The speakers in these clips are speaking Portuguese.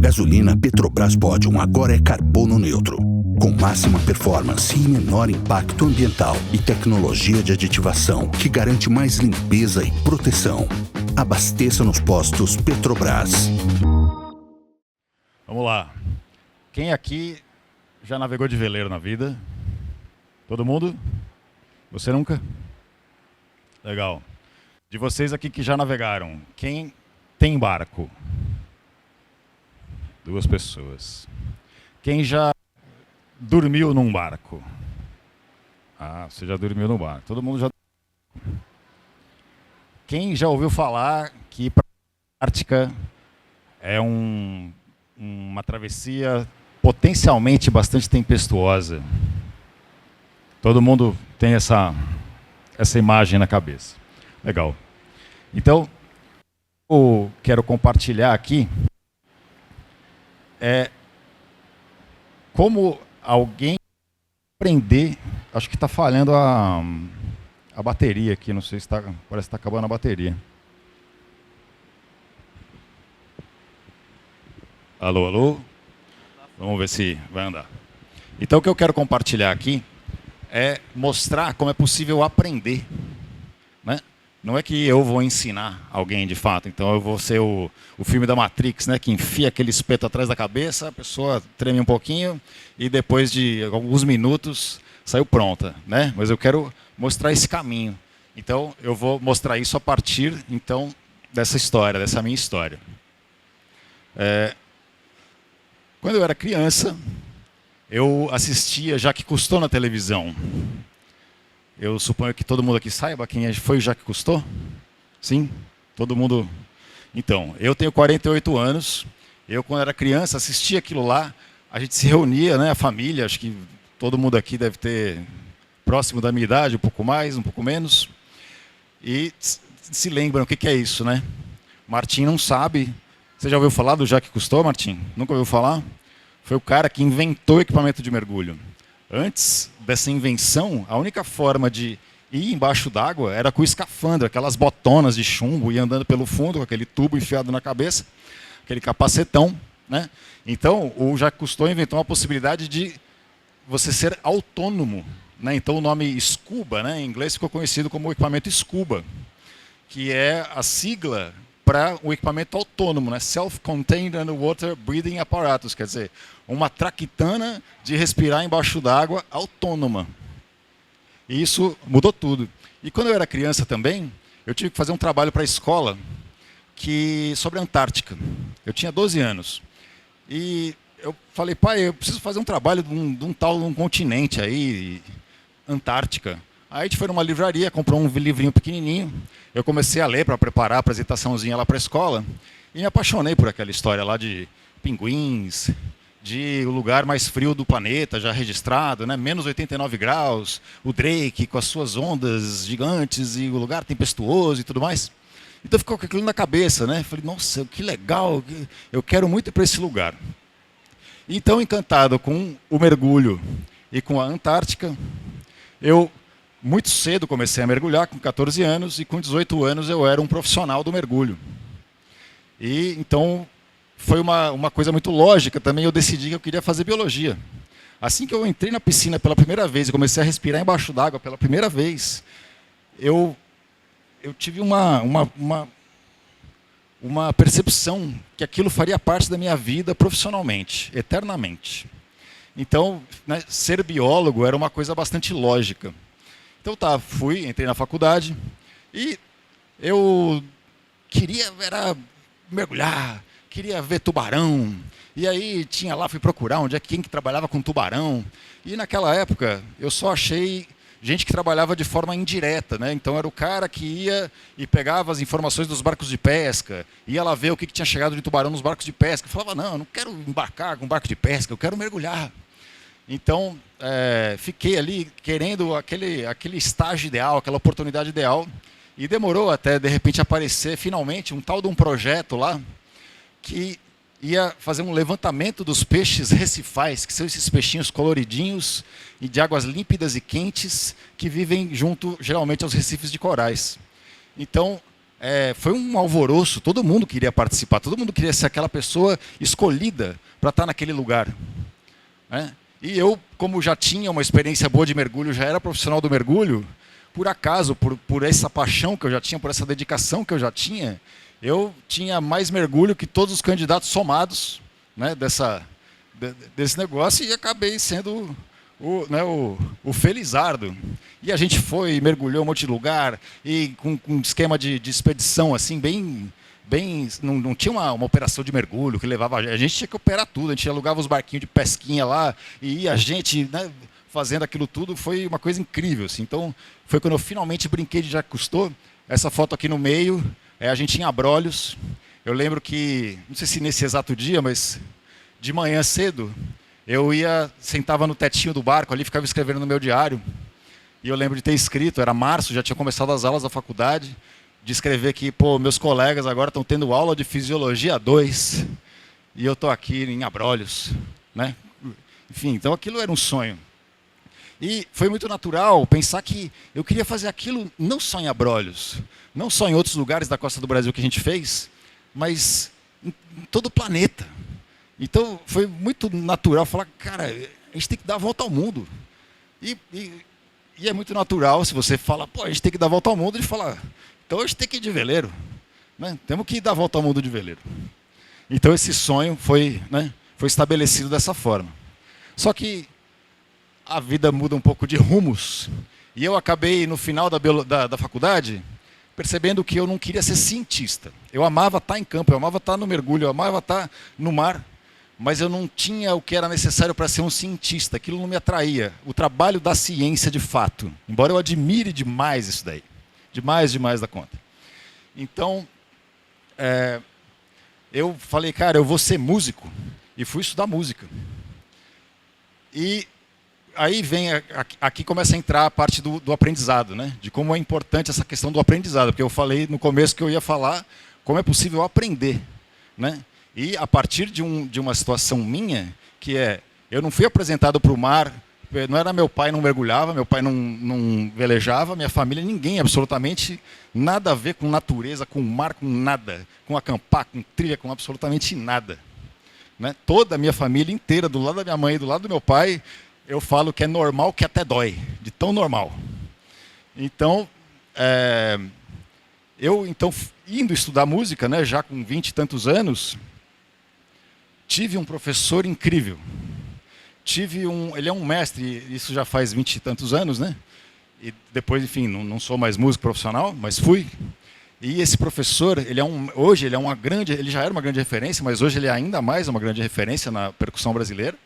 gasolina Petrobras Podium agora é carbono neutro, com máxima performance e menor impacto ambiental e tecnologia de aditivação que garante mais limpeza e proteção. Abasteça nos postos Petrobras. Vamos lá. Quem aqui já navegou de veleiro na vida? Todo mundo? Você nunca? Legal. De vocês aqui que já navegaram, quem tem barco? 2 pessoas. Quem já dormiu num barco? Ah, você já dormiu num barco. Todo mundo já. Quem já ouviu falar que ir para a Ártica é uma travessia potencialmente bastante tempestuosa? Todo mundo tem essa imagem na cabeça. Legal. Então, eu quero compartilhar aqui como alguém aprender. Acho que está falhando a bateria aqui, não sei se parece que está acabando a bateria. Alô, alô? Vamos ver se vai andar. Então o que eu quero compartilhar aqui é mostrar como é possível aprender, né? Não é que eu vou ensinar alguém de fato, então eu vou ser o filme da Matrix, né, que enfia aquele espeto atrás da cabeça, a pessoa treme um pouquinho e depois de alguns minutos saiu pronta, né? Mas eu quero mostrar esse caminho. Então eu vou mostrar isso a partir então dessa história, dessa minha história. Quando eu era criança, eu assistia Jacques Cousteau na televisão. Eu suponho que todo mundo aqui saiba quem foi o Jacques Cousteau? Sim? Todo mundo? Então, eu tenho 48 anos. Eu, quando era criança, assistia aquilo lá. A gente se reunia, né, a família, acho que todo mundo aqui deve ter próximo da minha idade, um pouco mais, um pouco menos. E se lembram o que é isso, né? Martim não sabe. Você já ouviu falar do Jacques Cousteau, Martim? Nunca ouviu falar? Foi o cara que inventou o equipamento de mergulho. Antes dessa invenção, a única forma de ir embaixo d'água era com o escafandro, aquelas botonas de chumbo, e andando pelo fundo com aquele tubo enfiado na cabeça, aquele capacetão, né? Então, o Jacques Cousteau inventou uma possibilidade de você ser autônomo, né? Então, o nome scuba, né, em inglês, ficou conhecido como o equipamento scuba, que é a sigla para o equipamento autônomo, né? Self-Contained Underwater Breathing Apparatus, quer dizer, uma traquitana de respirar embaixo d'água autônoma. E isso mudou tudo. E quando eu era criança também, eu tive que fazer um trabalho para a escola sobre a Antártica. Eu tinha 12 anos. E eu falei, pai, eu preciso fazer um trabalho de um continente aí, Antártica. Aí a gente foi numa livraria, comprou um livrinho pequenininho. Eu comecei a ler para preparar a apresentaçãozinha lá para a escola. E me apaixonei por aquela história lá de pinguins, de o lugar mais frio do planeta já registrado, né? Menos 89 graus, o Drake com as suas ondas gigantes e o lugar tempestuoso e tudo mais. Então ficou com aquilo na cabeça, né? Falei, nossa, que legal, eu quero muito ir para esse lugar. Então, encantado com o mergulho e com a Antártica, eu muito cedo comecei a mergulhar, com 14 anos, e com 18 anos eu era um profissional do mergulho. E então foi uma coisa muito lógica também, eu decidi que eu queria fazer biologia. Assim que eu entrei na piscina pela primeira vez e comecei a respirar embaixo d'água pela primeira vez, eu tive uma percepção que aquilo faria parte da minha vida profissionalmente, eternamente. Então, né, ser biólogo era uma coisa bastante lógica. Então tá, entrei na faculdade e eu queria mergulhar, queria ver tubarão. E aí fui procurar quem que trabalhava com tubarão. E naquela época eu só achei gente que trabalhava de forma indireta, né? Então era o cara que ia e pegava as informações dos barcos de pesca, ia lá ver o que tinha chegado de tubarão nos barcos de pesca. Eu falava, não, eu não quero embarcar com barco de pesca, eu quero mergulhar. Então, fiquei ali querendo aquele estágio ideal, aquela oportunidade ideal, e demorou até, de repente, aparecer, finalmente, um tal de um projeto lá, que ia fazer um levantamento dos peixes recifais, que são esses peixinhos coloridinhos e de águas límpidas e quentes, que vivem junto, geralmente, aos recifes de corais. Então, foi um alvoroço, todo mundo queria participar, todo mundo queria ser aquela pessoa escolhida para estar naquele lugar. Né? E eu, como já tinha uma experiência boa de mergulho, já era profissional do mergulho, por acaso, por essa paixão que eu já tinha, por essa dedicação que eu já tinha, eu tinha mais mergulho que todos os candidatos somados, né, desse negócio, e acabei sendo o felizardo. E a gente foi, mergulhou um monte de lugar, e com um esquema de expedição assim, bem não tinha uma operação de mergulho que levava a gente tinha que operar tudo, a gente alugava os barquinhos de pesquinha lá, e ia a gente, né, fazendo aquilo tudo, foi uma coisa incrível. Assim. Então, foi quando eu finalmente brinquei de Jacques Cousteau. Essa foto aqui no meio, a gente em Abrolhos. Eu lembro que, não sei se nesse exato dia, mas de manhã cedo, eu sentava no tetinho do barco ali, ficava escrevendo no meu diário. E eu lembro de ter escrito, era março, já tinha começado as aulas da faculdade, de escrever que, meus colegas agora estão tendo aula de Fisiologia 2, e eu estou aqui em Abrolhos. Né? Enfim, então aquilo era um sonho. E foi muito natural pensar que eu queria fazer aquilo não só em Abrolhos, não só em outros lugares da costa do Brasil que a gente fez, mas em todo o planeta. Então foi muito natural falar, cara, a gente tem que dar a volta ao mundo. E é muito natural se você fala, a gente tem que dar a volta ao mundo, de falar, então a gente tem que ir de veleiro. Né? Temos que dar a volta ao mundo de veleiro. Então esse sonho foi estabelecido dessa forma. Só que a vida muda um pouco de rumos. E eu acabei, no final da faculdade, percebendo que eu não queria ser cientista. Eu amava estar em campo, eu amava estar no mergulho, eu amava estar no mar, mas eu não tinha o que era necessário para ser um cientista. Aquilo não me atraía. O trabalho da ciência, de fato. Embora eu admire demais isso daí. Demais da conta. Então, eu falei, cara, eu vou ser músico. E fui estudar música. E aí aqui começa a entrar a parte do aprendizado, né? De como é importante essa questão do aprendizado, porque eu falei no começo que eu ia falar como é possível aprender, né? E a partir de uma situação minha, que eu não fui apresentado para o mar, não era meu pai não mergulhava, meu pai não velejava, minha família, ninguém, absolutamente nada a ver com natureza, com mar, com nada, com acampar, com trilha, com absolutamente nada. Né? Toda a minha família inteira, do lado da minha mãe e do lado do meu pai, eu falo que é normal, que até dói, de tão normal. Então, indo estudar música, né, já com 20 e tantos anos, tive um professor incrível. Ele é um mestre, isso já faz 20 e tantos anos, né? E depois, enfim, não sou mais músico profissional, mas fui. E esse professor, hoje ele já era uma grande referência, mas hoje ele é ainda mais uma grande referência na percussão brasileira.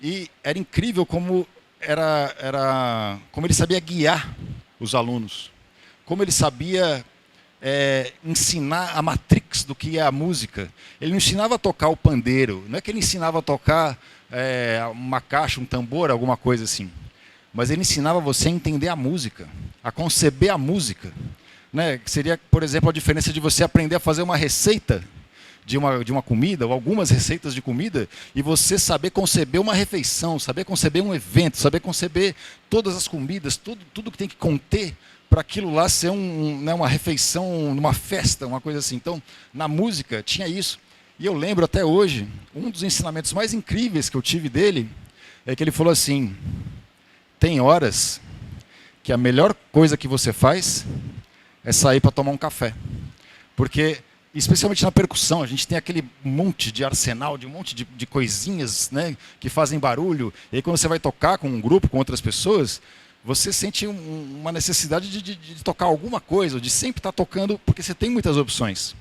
E era incrível como ele sabia guiar os alunos, como ele sabia ensinar a matrix do que é a música. Ele não ensinava a tocar o pandeiro, não é que ele ensinava a tocar uma caixa, um tambor, alguma coisa assim, mas ele ensinava você a entender a música, a conceber a música. Né? Que seria, por exemplo, a diferença de você aprender a fazer uma receita de uma comida, ou algumas receitas de comida, e você saber conceber uma refeição, saber conceber um evento, saber conceber todas as comidas, tudo que tem que conter para aquilo lá ser uma refeição, numa festa, uma coisa assim. Então, na música tinha isso. E eu lembro até hoje, um dos ensinamentos mais incríveis que eu tive dele, é que ele falou assim, tem horas que a melhor coisa que você faz é sair para tomar um café. Porque, especialmente na percussão, a gente tem aquele monte de arsenal, de um monte de coisinhas, né, que fazem barulho. E aí quando você vai tocar com um grupo, com outras pessoas, você sente uma necessidade de tocar alguma coisa, de sempre estar tocando, porque você tem muitas opções.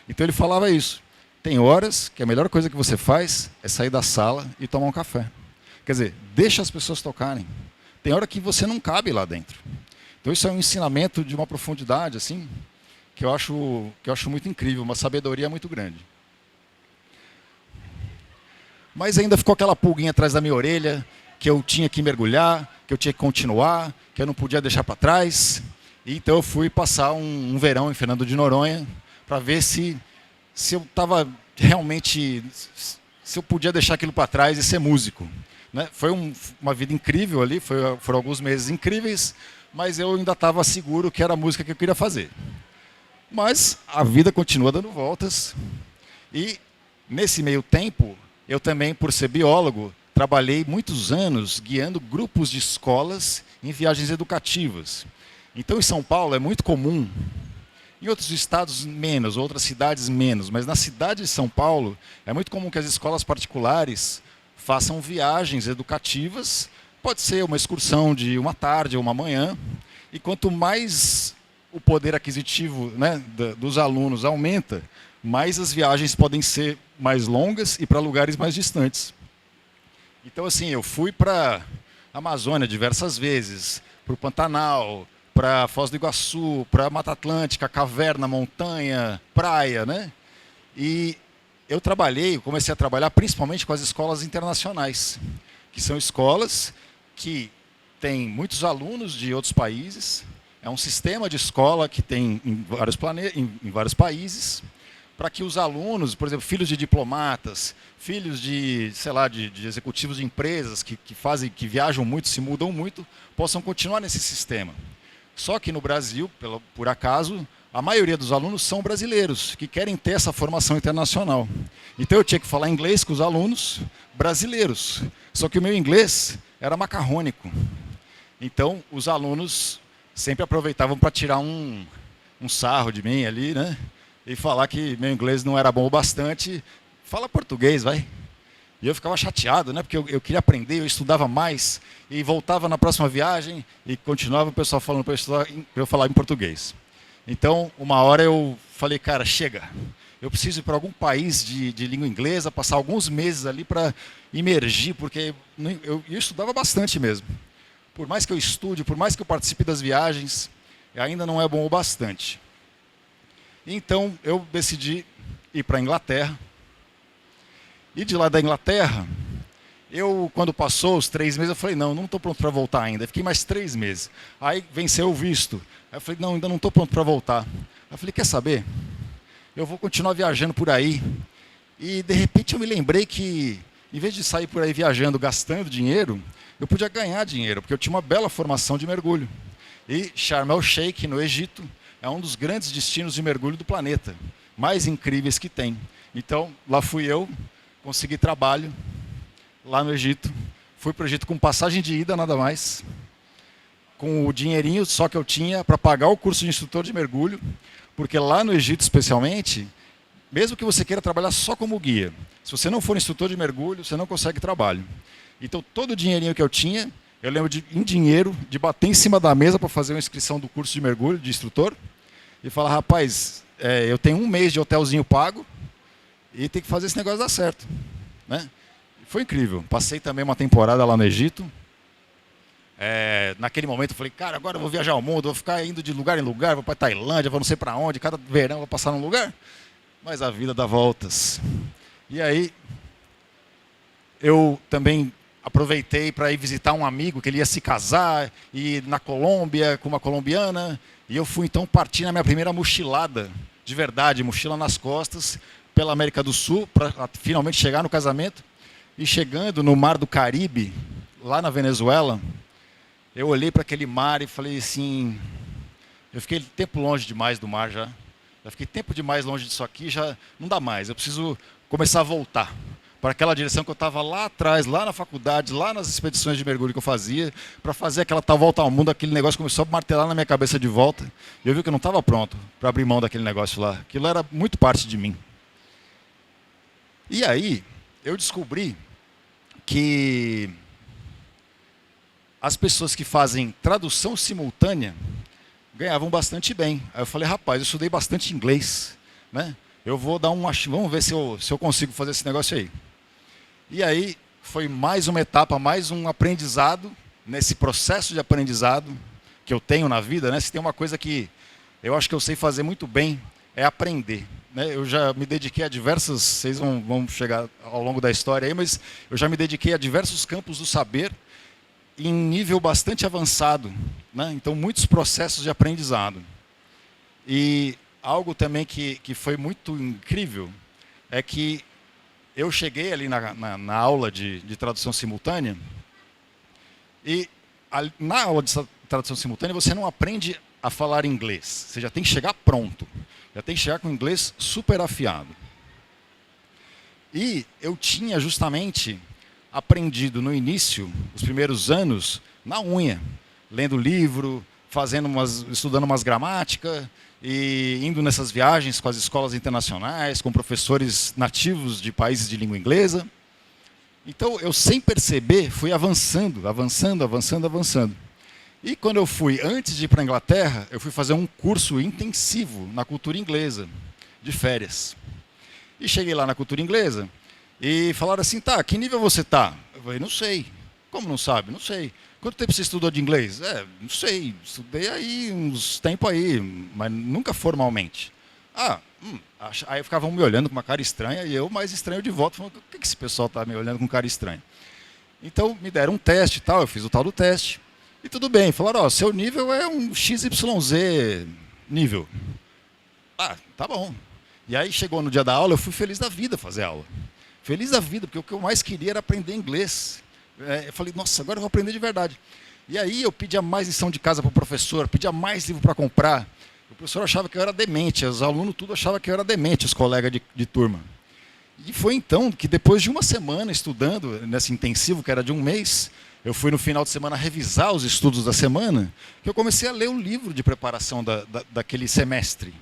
Então ele falava isso. Tem horas que a melhor coisa que você faz é sair da sala e tomar um café. Quer dizer, deixa as pessoas tocarem. Tem hora que você não cabe lá dentro. Então isso é um ensinamento de uma profundidade assim, que eu acho muito incrível, uma sabedoria muito grande. Mas ainda ficou aquela pulguinha atrás da minha orelha, que eu tinha que mergulhar, que eu tinha que continuar, que eu não podia deixar para trás. E então eu fui passar um verão em Fernando de Noronha para ver se eu estava realmente, se eu podia deixar aquilo para trás e ser músico. Né? Foi uma vida incrível ali, foram alguns meses incríveis, mas eu ainda estava seguro que era a música que eu queria fazer. Mas a vida continua dando voltas. E nesse meio tempo, eu também, por ser biólogo, trabalhei muitos anos guiando grupos de escolas em viagens educativas. Então, em São Paulo é muito comum, em outros estados menos, outras cidades menos, mas na cidade de São Paulo é muito comum que as escolas particulares façam viagens educativas. Pode ser uma excursão de uma tarde ou uma manhã. E quanto mais o poder aquisitivo, né, dos alunos aumenta, mais as viagens podem ser mais longas e para lugares mais distantes. Então, assim, eu fui para a Amazônia diversas vezes, para o Pantanal, para Foz do Iguaçu, para Mata Atlântica, caverna, montanha, praia, né? E eu comecei a trabalhar principalmente com as escolas internacionais, que são escolas que têm muitos alunos de outros países. É um sistema de escola que tem em vários países, para que os alunos, por exemplo, filhos de diplomatas, filhos de, sei lá, de executivos de empresas que viajam muito, se mudam muito, possam continuar nesse sistema. Só que no Brasil, por acaso, a maioria dos alunos são brasileiros, que querem ter essa formação internacional. Então eu tinha que falar inglês com os alunos brasileiros. Só que o meu inglês era macarrônico. Então os alunos sempre aproveitavam para tirar um sarro de mim ali, né? E falar que meu inglês não era bom o bastante. Fala português, vai. E eu ficava chateado, né? Porque eu queria aprender, eu estudava mais, e voltava na próxima viagem e continuava o pessoal falando para eu falar em português. Então, uma hora eu falei, cara, chega. Eu preciso ir para algum país de língua inglesa, passar alguns meses ali para imergir, porque eu estudava bastante mesmo. Por mais que eu estude, por mais que eu participe das viagens, ainda não é bom o bastante. Então, eu decidi ir para a Inglaterra. E de lá da Inglaterra, quando passou os 3 meses, eu falei, não estou pronto para voltar ainda. Eu fiquei mais 3 meses. Aí venceu o visto. Aí eu falei, não, ainda não estou pronto para voltar. Aí eu falei, quer saber? Eu vou continuar viajando por aí. E de repente eu me lembrei que, em vez de sair por aí viajando, gastando dinheiro, eu podia ganhar dinheiro, porque eu tinha uma bela formação de mergulho. E Sharm el-Sheikh, no Egito, é um dos grandes destinos de mergulho do planeta, mais incríveis que tem. Então, lá fui eu, consegui trabalho lá no Egito. Fui para o Egito com passagem de ida, nada mais. Com o dinheirinho só que eu tinha para pagar o curso de instrutor de mergulho. Porque lá no Egito, especialmente, mesmo que você queira trabalhar só como guia, se você não for instrutor de mergulho, você não consegue trabalho. Então, todo o dinheirinho que eu tinha, eu lembro em dinheiro, de bater em cima da mesa para fazer uma inscrição do curso de mergulho, de instrutor, e falar, rapaz, eu tenho 1 mês de hotelzinho pago, e tem que fazer esse negócio dar certo, né? Foi incrível. Passei também uma temporada lá no Egito. Naquele momento eu falei, cara, agora eu vou viajar ao mundo, vou ficar indo de lugar em lugar, vou para Tailândia, vou não sei para onde, cada verão vou passar num lugar. Mas a vida dá voltas. E aí, eu também aproveitei para ir visitar um amigo que ele ia se casar, e ir na Colômbia com uma colombiana. E eu fui então partir na minha primeira mochilada, de verdade, mochila nas costas, pela América do Sul, para finalmente chegar no casamento. E chegando no Mar do Caribe, lá na Venezuela, eu olhei para aquele mar e falei assim, eu fiquei tempo longe demais do mar já. Eu fiquei tempo demais longe disso aqui, já não dá mais. Eu preciso começar a voltar para aquela direção que eu estava lá atrás, lá na faculdade, lá nas expedições de mergulho que eu fazia, para fazer aquela tal volta ao mundo. Aquele negócio começou a martelar na minha cabeça de volta. E eu vi que eu não estava pronto para abrir mão daquele negócio lá. Aquilo era muito parte de mim. E aí, eu descobri que as pessoas que fazem tradução simultânea ganhavam bastante bem. Aí eu falei, rapaz, eu estudei bastante inglês, né? Eu vou dar vamos ver se eu consigo fazer esse negócio aí. E aí foi mais uma etapa, mais um aprendizado, nesse processo de aprendizado que eu tenho na vida, né? Se tem uma coisa que eu acho que eu sei fazer muito bem, é aprender, né? Eu já me dediquei a diversas, vocês vão chegar ao longo da história aí, mas eu já me dediquei a diversos campos do saber, em nível bastante avançado, né? Então, muitos processos de aprendizado. E algo também que foi muito incrível é que eu cheguei ali na aula de tradução simultânea, e na aula de tradução simultânea você não aprende a falar inglês, você já tem que chegar pronto. Já tem que chegar com inglês super afiado. E eu tinha justamente aprendido no início, os primeiros anos, na unha, lendo livro, estudando umas gramáticas e indo nessas viagens com as escolas internacionais, com professores nativos de países de língua inglesa. Então, eu sem perceber, fui avançando. E quando eu fui, antes de ir para a Inglaterra, eu fui fazer um curso intensivo na cultura inglesa, de férias. E cheguei lá na cultura inglesa e falaram assim, tá, que nível você tá? Eu falei, não sei. Como não sabe? Não sei. Quanto tempo você estudou de inglês? Não sei. Estudei aí uns tempos aí, mas nunca formalmente. Aí ficavam me olhando com uma cara estranha e eu mais estranho de volta, falando, por que esse pessoal está me olhando com cara estranha? Então me deram um teste e tal, eu fiz o tal do teste. E tudo bem, falaram, ó, seu nível é um XYZ nível. Tá bom. E aí chegou no dia da aula, eu fui feliz da vida fazer aula. Feliz da vida, porque o que eu mais queria era aprender inglês. Eu falei, nossa, agora eu vou aprender de verdade. E aí eu pedia mais lição de casa para o professor, pedia mais livro para comprar. O professor achava que eu era demente, os alunos tudo achavam que eu era demente, os colegas de turma. E foi então que depois de uma semana estudando, nesse intensivo que era de um mês, eu fui no final de semana revisar os estudos da semana, que eu comecei a ler o livro de preparação daquele semestre.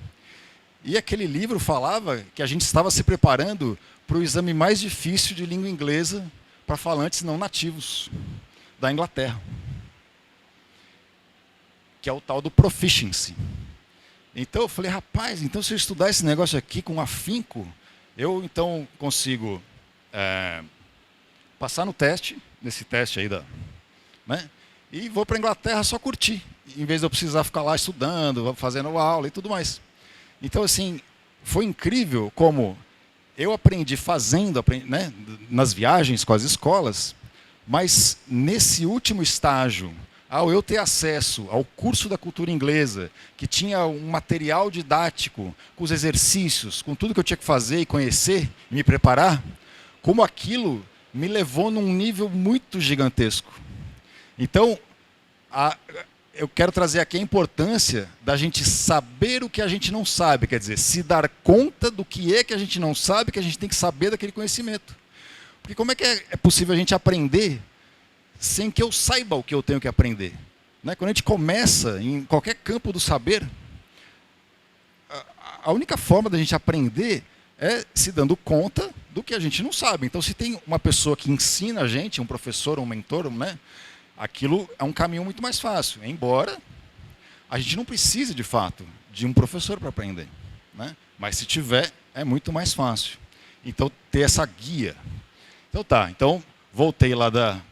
E aquele livro falava que a gente estava se preparando para o exame mais difícil de língua inglesa para falantes não nativos da Inglaterra, que é o tal do Proficiency. Então eu falei, rapaz, então se eu estudar esse negócio aqui com afinco, eu então consigo passar no teste, nesse teste aí, né? E vou para a Inglaterra só curtir, em vez de eu precisar ficar lá estudando, fazendo aula e tudo mais. Então, assim, foi incrível como eu aprendi fazendo, né, nas viagens com as escolas, mas nesse último estágio, ao eu ter acesso ao curso da cultura inglesa, que tinha um material didático, com os exercícios, com tudo que eu tinha que fazer e conhecer, e me preparar, como aquilo me levou num nível muito gigantesco. Então, eu quero trazer aqui a importância da gente saber o que a gente não sabe, quer dizer, se dar conta do que é que a gente não sabe, que a gente tem que saber daquele conhecimento. Porque como é que é possível a gente aprender sem que eu saiba o que eu tenho que aprender? Né? Quando a gente começa em qualquer campo do saber, a única forma da gente aprender é se dando conta do que a gente não sabe. Então, se tem uma pessoa que ensina a gente, um professor, um mentor, né? Aquilo é um caminho muito mais fácil, embora a gente não precise, de fato, de um professor para aprender, né? Mas se tiver, é muito mais fácil. Então, ter essa guia. Então, então voltei lá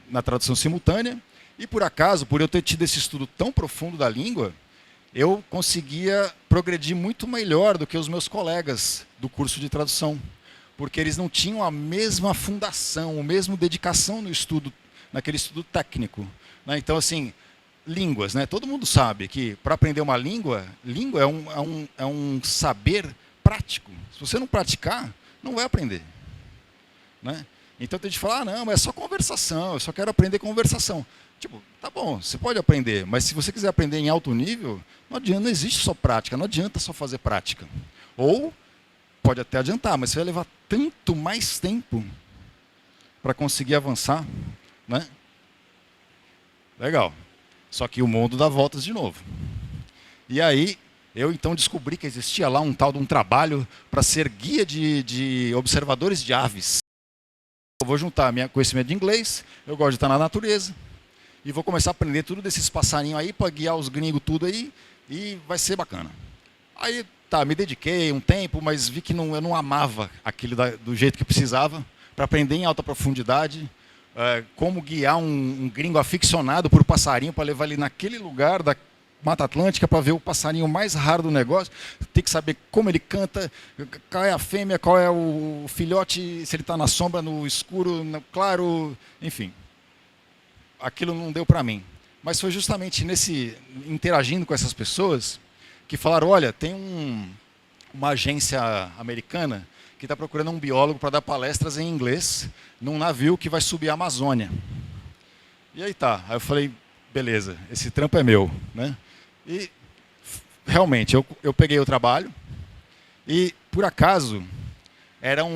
na tradução simultânea e, por acaso, por eu ter tido esse estudo tão profundo da língua, eu conseguia progredir muito melhor do que os meus colegas do curso de tradução, porque eles não tinham a mesma fundação, a mesma dedicação no estudo, naquele estudo técnico. Né? Então, assim, línguas, né? Todo mundo sabe que para aprender uma língua é um saber prático. Se você não praticar, não vai aprender. Né? Então tem gente que fala, não, mas é só conversação, eu só quero aprender conversação. Tipo, tá bom, você pode aprender, mas se você quiser aprender em alto nível, não adianta, não existe só prática, não adianta só fazer prática. Ou pode até adiantar, mas você vai levar tanto mais tempo para conseguir avançar. Né? Legal. Só que o mundo dá voltas de novo. E aí, eu então descobri que existia lá um tal de um trabalho para ser guia de observadores de aves. Eu vou juntar meu conhecimento de inglês, eu gosto de estar na natureza, e vou começar a aprender tudo desses passarinhos aí, para guiar os gringos tudo aí, e vai ser bacana. Aí, me dediquei um tempo, mas vi que eu não amava aquilo do jeito que precisava, para aprender em alta profundidade, como guiar um gringo aficionado por passarinho para levar ele naquele lugar da Mata Atlântica para ver o passarinho mais raro do negócio. Tem que saber como ele canta, qual é a fêmea, qual é o filhote, se ele está na sombra, no escuro, no claro, enfim. Aquilo não deu para mim. Mas foi justamente interagindo com essas pessoas que falaram, olha, tem uma agência americana que está procurando um biólogo para dar palestras em inglês num navio que vai subir a Amazônia. E aí aí eu falei, beleza, esse trampo é meu. Né? E realmente, eu peguei o trabalho E, por acaso, eram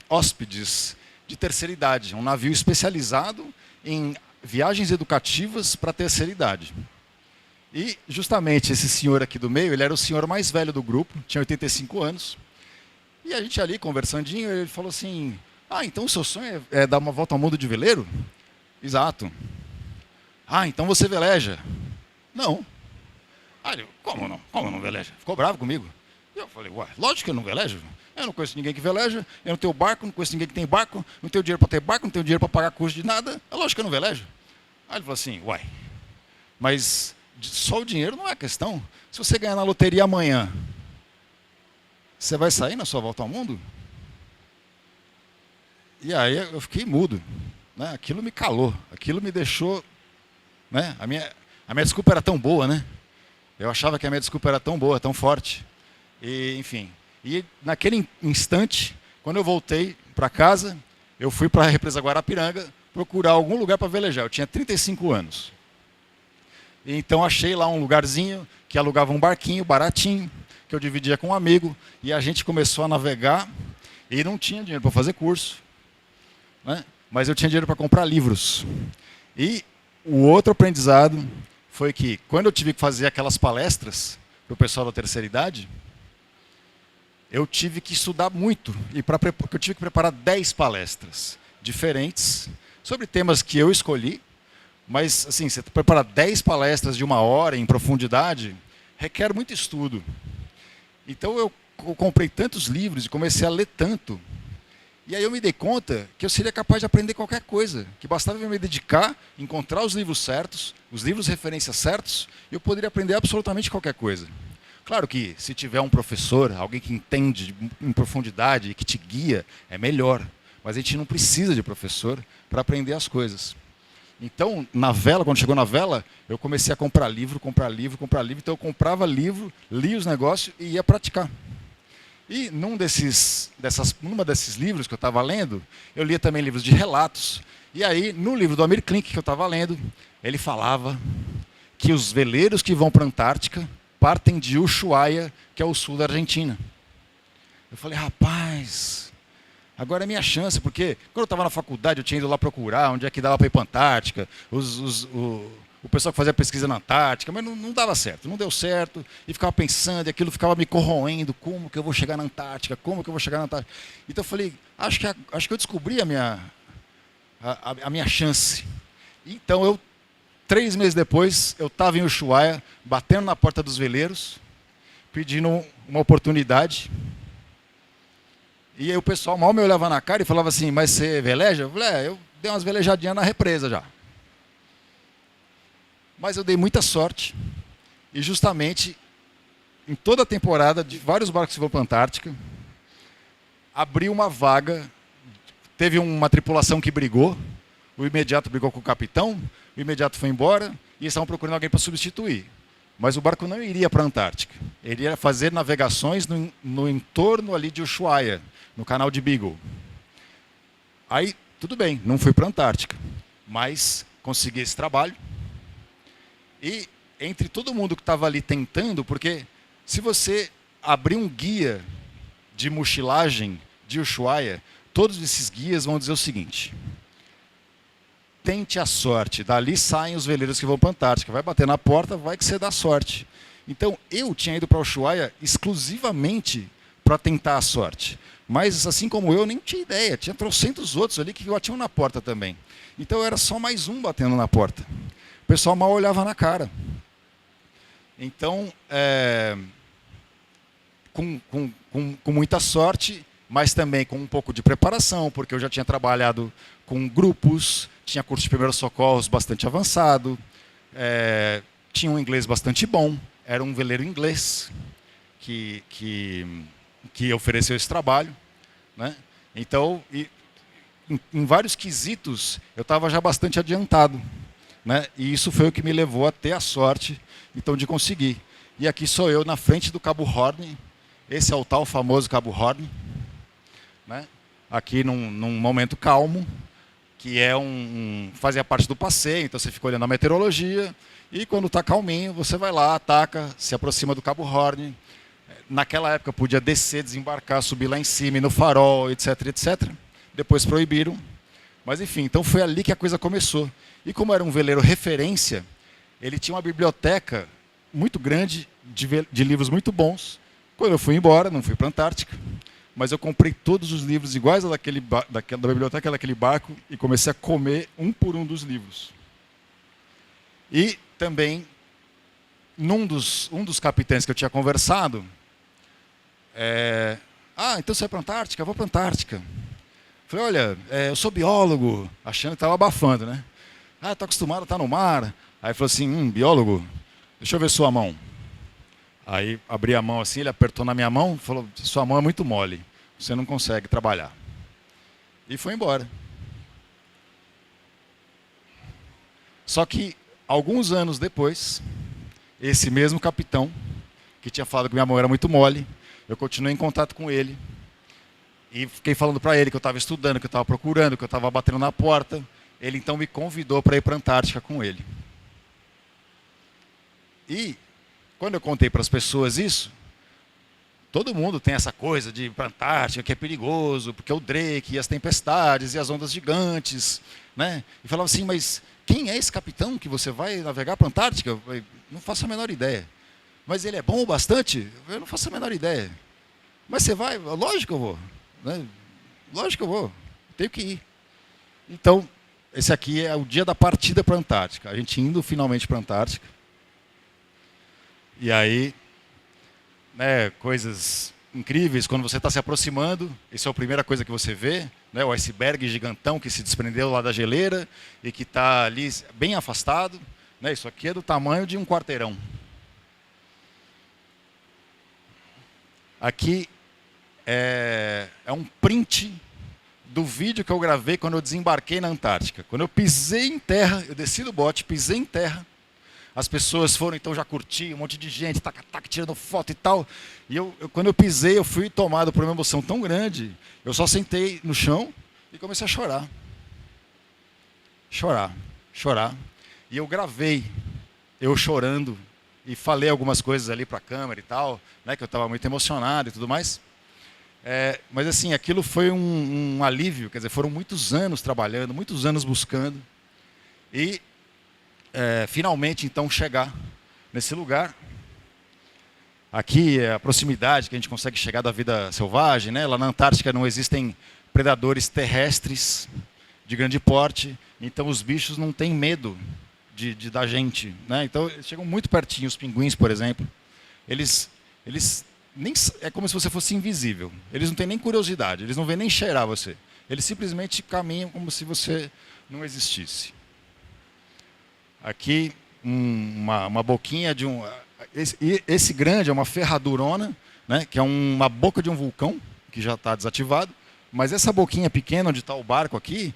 hóspedes de terceira idade, um navio especializado em viagens educativas para a terceira idade. E, justamente, esse senhor aqui do meio, ele era o senhor mais velho do grupo, tinha 85 anos. E a gente ali, conversandinho, ele falou assim, então o seu sonho é dar uma volta ao mundo de veleiro? Exato. Então você veleja? Não. Como não? Como não veleja? Ficou bravo comigo. E eu falei, lógico que eu não velejo. Eu não conheço ninguém que veleja, eu não tenho barco, não conheço ninguém que tem barco, não tenho dinheiro para ter barco, não tenho dinheiro para pagar custo de nada, é lógico que eu não velejo. Aí ele falou assim, mas só o dinheiro não é a questão. Se você ganhar na loteria amanhã, você vai sair na sua volta ao mundo? E aí eu fiquei mudo. Né? Aquilo me calou, aquilo me deixou... Né? A minha desculpa era tão boa, né? Eu achava que a minha desculpa era tão boa, tão forte. E, enfim... E naquele instante, quando eu voltei para casa, eu fui para a represa Guarapiranga procurar algum lugar para velejar. Eu tinha 35 anos. E então achei lá um lugarzinho que alugava um barquinho baratinho, que eu dividia com um amigo, e a gente começou a navegar e não tinha dinheiro para fazer curso, né? Mas eu tinha dinheiro para comprar livros. E o outro aprendizado foi que, quando eu tive que fazer aquelas palestras para o pessoal da terceira idade, eu tive que estudar muito, porque eu tive que preparar 10 palestras diferentes sobre temas que eu escolhi, mas assim, você preparar 10 palestras de 1 hora em profundidade, requer muito estudo. Então eu comprei tantos livros e comecei a ler tanto, e aí eu me dei conta que eu seria capaz de aprender qualquer coisa, que bastava eu me dedicar, encontrar os livros certos, os livros referências certos, e eu poderia aprender absolutamente qualquer coisa. Claro que, se tiver um professor, alguém que entende em profundidade e que te guia, é melhor. Mas a gente não precisa de professor para aprender as coisas. Então, na vela, quando chegou na vela, eu comecei a comprar livro. Então, eu comprava livro, lia os negócios e ia praticar. E numa desses livros que eu estava lendo, eu lia também livros de relatos. E aí, no livro do Amir Klink que eu estava lendo, ele falava que os veleiros que vão para a Antártica partem de Ushuaia, que é o sul da Argentina. Eu falei, rapaz, agora é minha chance, porque quando eu estava na faculdade eu tinha ido lá procurar onde é que dava para ir para a Antártica, o pessoal que fazia pesquisa na Antártica, mas não dava certo, não deu certo, e ficava pensando, e aquilo ficava me corroendo, como que eu vou chegar na Antártica, Então eu falei, acho que eu descobri a minha chance. Então 3 meses depois, eu estava em Ushuaia, batendo na porta dos veleiros, pedindo uma oportunidade. E aí o pessoal mal me olhava na cara e falava assim, mas você veleja? Eu falei, eu dei umas velejadinhas na represa já. Mas eu dei muita sorte. E justamente, em toda a temporada, de vários barcos que vão para a Antártica, abriu uma vaga, teve uma tripulação que brigou, o imediato brigou com o capitão, o imediato foi embora e estavam procurando alguém para substituir. Mas o barco não iria para a Antártica. Ele ia fazer navegações no entorno ali de Ushuaia, no canal de Beagle. Aí, tudo bem, não fui para a Antártica, mas consegui esse trabalho. E entre todo mundo que estava ali tentando, porque se você abrir um guia de mochilagem de Ushuaia, todos esses guias vão dizer o seguinte: tente a sorte, dali saem os veleiros que vão para a Antártica, vai bater na porta, vai que você dá sorte. Então, eu tinha ido para Ushuaia exclusivamente para tentar a sorte. Mas, assim como eu, nem tinha ideia, tinha trocentos outros ali que batiam na porta também. Então, eu era só mais um batendo na porta. O pessoal mal olhava na cara. Então, com muita sorte, mas também com um pouco de preparação, porque eu já tinha trabalhado com grupos, tinha curso de primeiros socorros bastante avançado, tinha um inglês bastante bom, era um veleiro inglês que ofereceu esse trabalho, né? Então, em vários quesitos, eu estava já bastante adiantado, né? E isso foi o que me levou a ter a sorte, então, de conseguir. E aqui sou eu na frente do Cabo Horn, esse é o tal famoso Cabo Horn, né? Aqui num momento calmo, que fazia parte do passeio, então você fica olhando a meteorologia, e quando está calminho, você vai lá, ataca, se aproxima do Cabo Horn, Naquela época podia descer, desembarcar, subir lá em cima, ir no farol, etc, etc. Depois proibiram. Mas enfim, então foi ali que a coisa começou. E como era um veleiro referência, ele tinha uma biblioteca muito grande de livros muito bons. Quando eu fui embora, não fui para a Antártica, mas eu comprei todos os livros iguais a da biblioteca daquele barco e comecei a comer um por um dos livros. E também, um dos capitães que eu tinha conversado, então você vai para a Antártica? Eu vou para a Antártica. Falei, olha, eu sou biólogo, achando que estava abafando, né? Estou acostumado a estar no mar. Aí falou assim, biólogo, deixa eu ver sua mão. Aí abri a mão assim, ele apertou na minha mão, falou, sua mão é muito mole, você não consegue trabalhar. E foi embora. Só que, alguns anos depois, esse mesmo capitão, que tinha falado que minha mão era muito mole, eu continuei em contato com ele. E fiquei falando para ele que eu estava estudando, que eu estava procurando, que eu estava batendo na porta. Ele então me convidou para ir para a Antártica com ele. E, quando eu contei para as pessoas isso, todo mundo tem essa coisa de ir para a Antártica, que é perigoso, porque o Drake, e as tempestades, e as ondas gigantes, né? E falava assim, mas quem é esse capitão que você vai navegar para a Antártica? Eu falei, não faço a menor ideia. Mas ele é bom o bastante? Eu não faço a menor ideia. Mas você vai? Lógico que eu vou. Né? Lógico que eu vou. Tenho que ir. Então, esse aqui é o dia da partida para a Antártica. A gente indo finalmente para a Antártica. E aí, né, coisas incríveis, quando você está se aproximando, isso é a primeira coisa que você vê, né, o iceberg gigantão que se desprendeu lá da geleira e que está ali bem afastado. Né, isso aqui é do tamanho de um quarteirão. Aqui é um print do vídeo que eu gravei quando eu desembarquei na Antártica. Quando eu pisei em terra, eu desci do bote, pisei em terra, as pessoas foram então já curtir, um monte de gente, tirando foto e tal. E quando eu pisei, eu fui tomado por uma emoção tão grande, eu só sentei no chão e comecei a chorar. Chorar. E eu gravei, eu chorando, e falei algumas coisas ali para a câmera e tal, né, que eu estava muito emocionado e tudo mais. Mas assim, aquilo foi um alívio, quer dizer, foram muitos anos trabalhando, muitos anos buscando. E finalmente então chegar nesse lugar. Aqui é a proximidade que a gente consegue chegar da vida selvagem, né? Lá na Antártica não existem predadores terrestres de grande porte, então os bichos não têm medo da gente, né? Então eles chegam muito pertinho, os pinguins, por exemplo. Eles nem, é como se você fosse invisível. Eles não têm nem curiosidade, eles não vêm nem cheirar você. Eles simplesmente caminham como se você não existisse. Aqui uma boquinha de um... Esse grande é uma ferradurona, né, que é uma boca de um vulcão, que já está desativado. Mas essa boquinha pequena, onde está o barco aqui,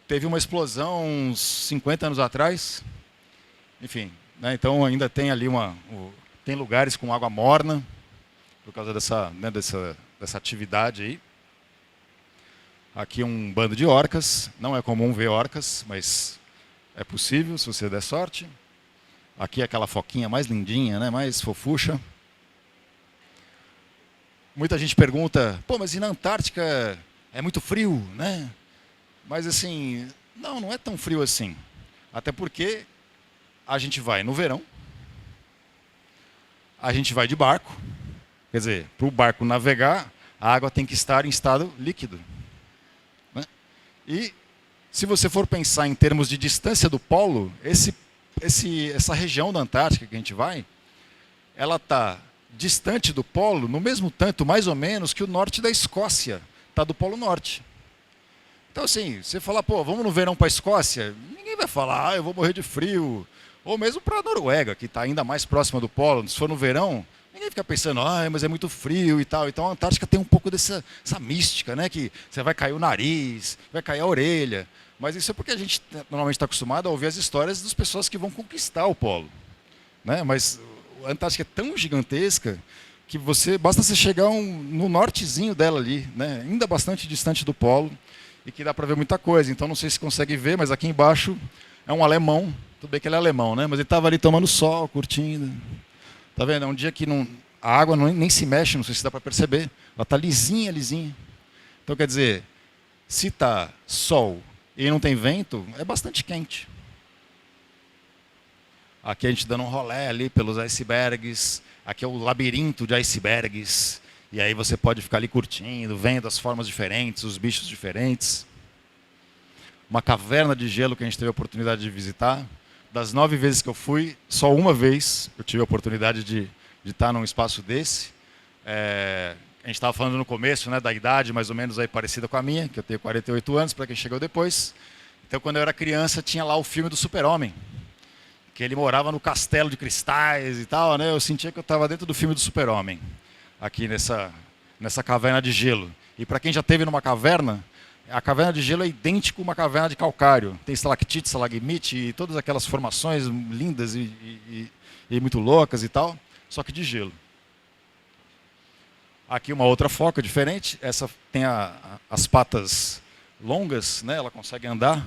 teve uma explosão uns 50 anos atrás. Enfim, né, então ainda tem ali tem lugares com água morna, por causa dessa atividade aí. Aqui um bando de orcas. Não é comum ver orcas, mas é possível, se você der sorte. Aqui é aquela foquinha mais lindinha, né, mais fofucha. Muita gente pergunta, mas e na Antártica é muito frio, né? Mas assim, não é tão frio assim. Até porque a gente vai no verão, a gente vai de barco, quer dizer, para o barco navegar, a água tem que estar em estado líquido. Né? E se você for pensar em termos de distância do polo, essa região da Antártica que a gente vai, ela está distante do polo, no mesmo tanto, mais ou menos, que o norte da Escócia está do Polo Norte. Então, assim, você falar, vamos no verão para a Escócia, ninguém vai falar, eu vou morrer de frio. Ou mesmo para a Noruega, que está ainda mais próxima do polo, se for no verão, ninguém fica pensando, mas é muito frio e tal. Então a Antártica tem um pouco dessa mística, né? Que você vai cair o nariz, vai cair a orelha. Mas isso é porque a gente normalmente está acostumado a ouvir as histórias das pessoas que vão conquistar o polo. Né? Mas a Antártica é tão gigantesca que basta você chegar no nortezinho dela ali, né? Ainda bastante distante do polo, e que dá para ver muita coisa. Então não sei se consegue ver, mas aqui embaixo é um alemão. Tudo bem que ele é alemão, né? Mas ele estava ali tomando sol, curtindo. Tá vendo? É um dia que a água nem se mexe, não sei se dá para perceber. Ela está lisinha, lisinha. Então, quer dizer, se está sol e não tem vento, é bastante quente. Aqui a gente dando um rolê ali pelos icebergs. Aqui é o labirinto de icebergs. E aí você pode ficar ali curtindo, vendo as formas diferentes, os bichos diferentes. Uma caverna de gelo que a gente teve a oportunidade de visitar. Das 9 vezes que eu fui, só uma vez eu tive a oportunidade de estar num espaço desse. A gente estava falando no começo, né, da idade mais ou menos aí parecida com a minha, que eu tenho 48 anos, para quem chegou depois. Então, quando eu era criança, tinha lá o filme do Super-Homem, que ele morava no castelo de cristais e tal, né? Eu sentia que eu estava dentro do filme do Super-Homem, aqui nessa caverna de gelo. E para quem já esteve numa caverna, a caverna de gelo é idêntico a uma caverna de calcário. Tem estalactite, estalagmite e todas aquelas formações lindas e muito loucas e tal, só que de gelo. Aqui uma outra foca diferente. Essa tem as patas longas, né? Ela consegue andar.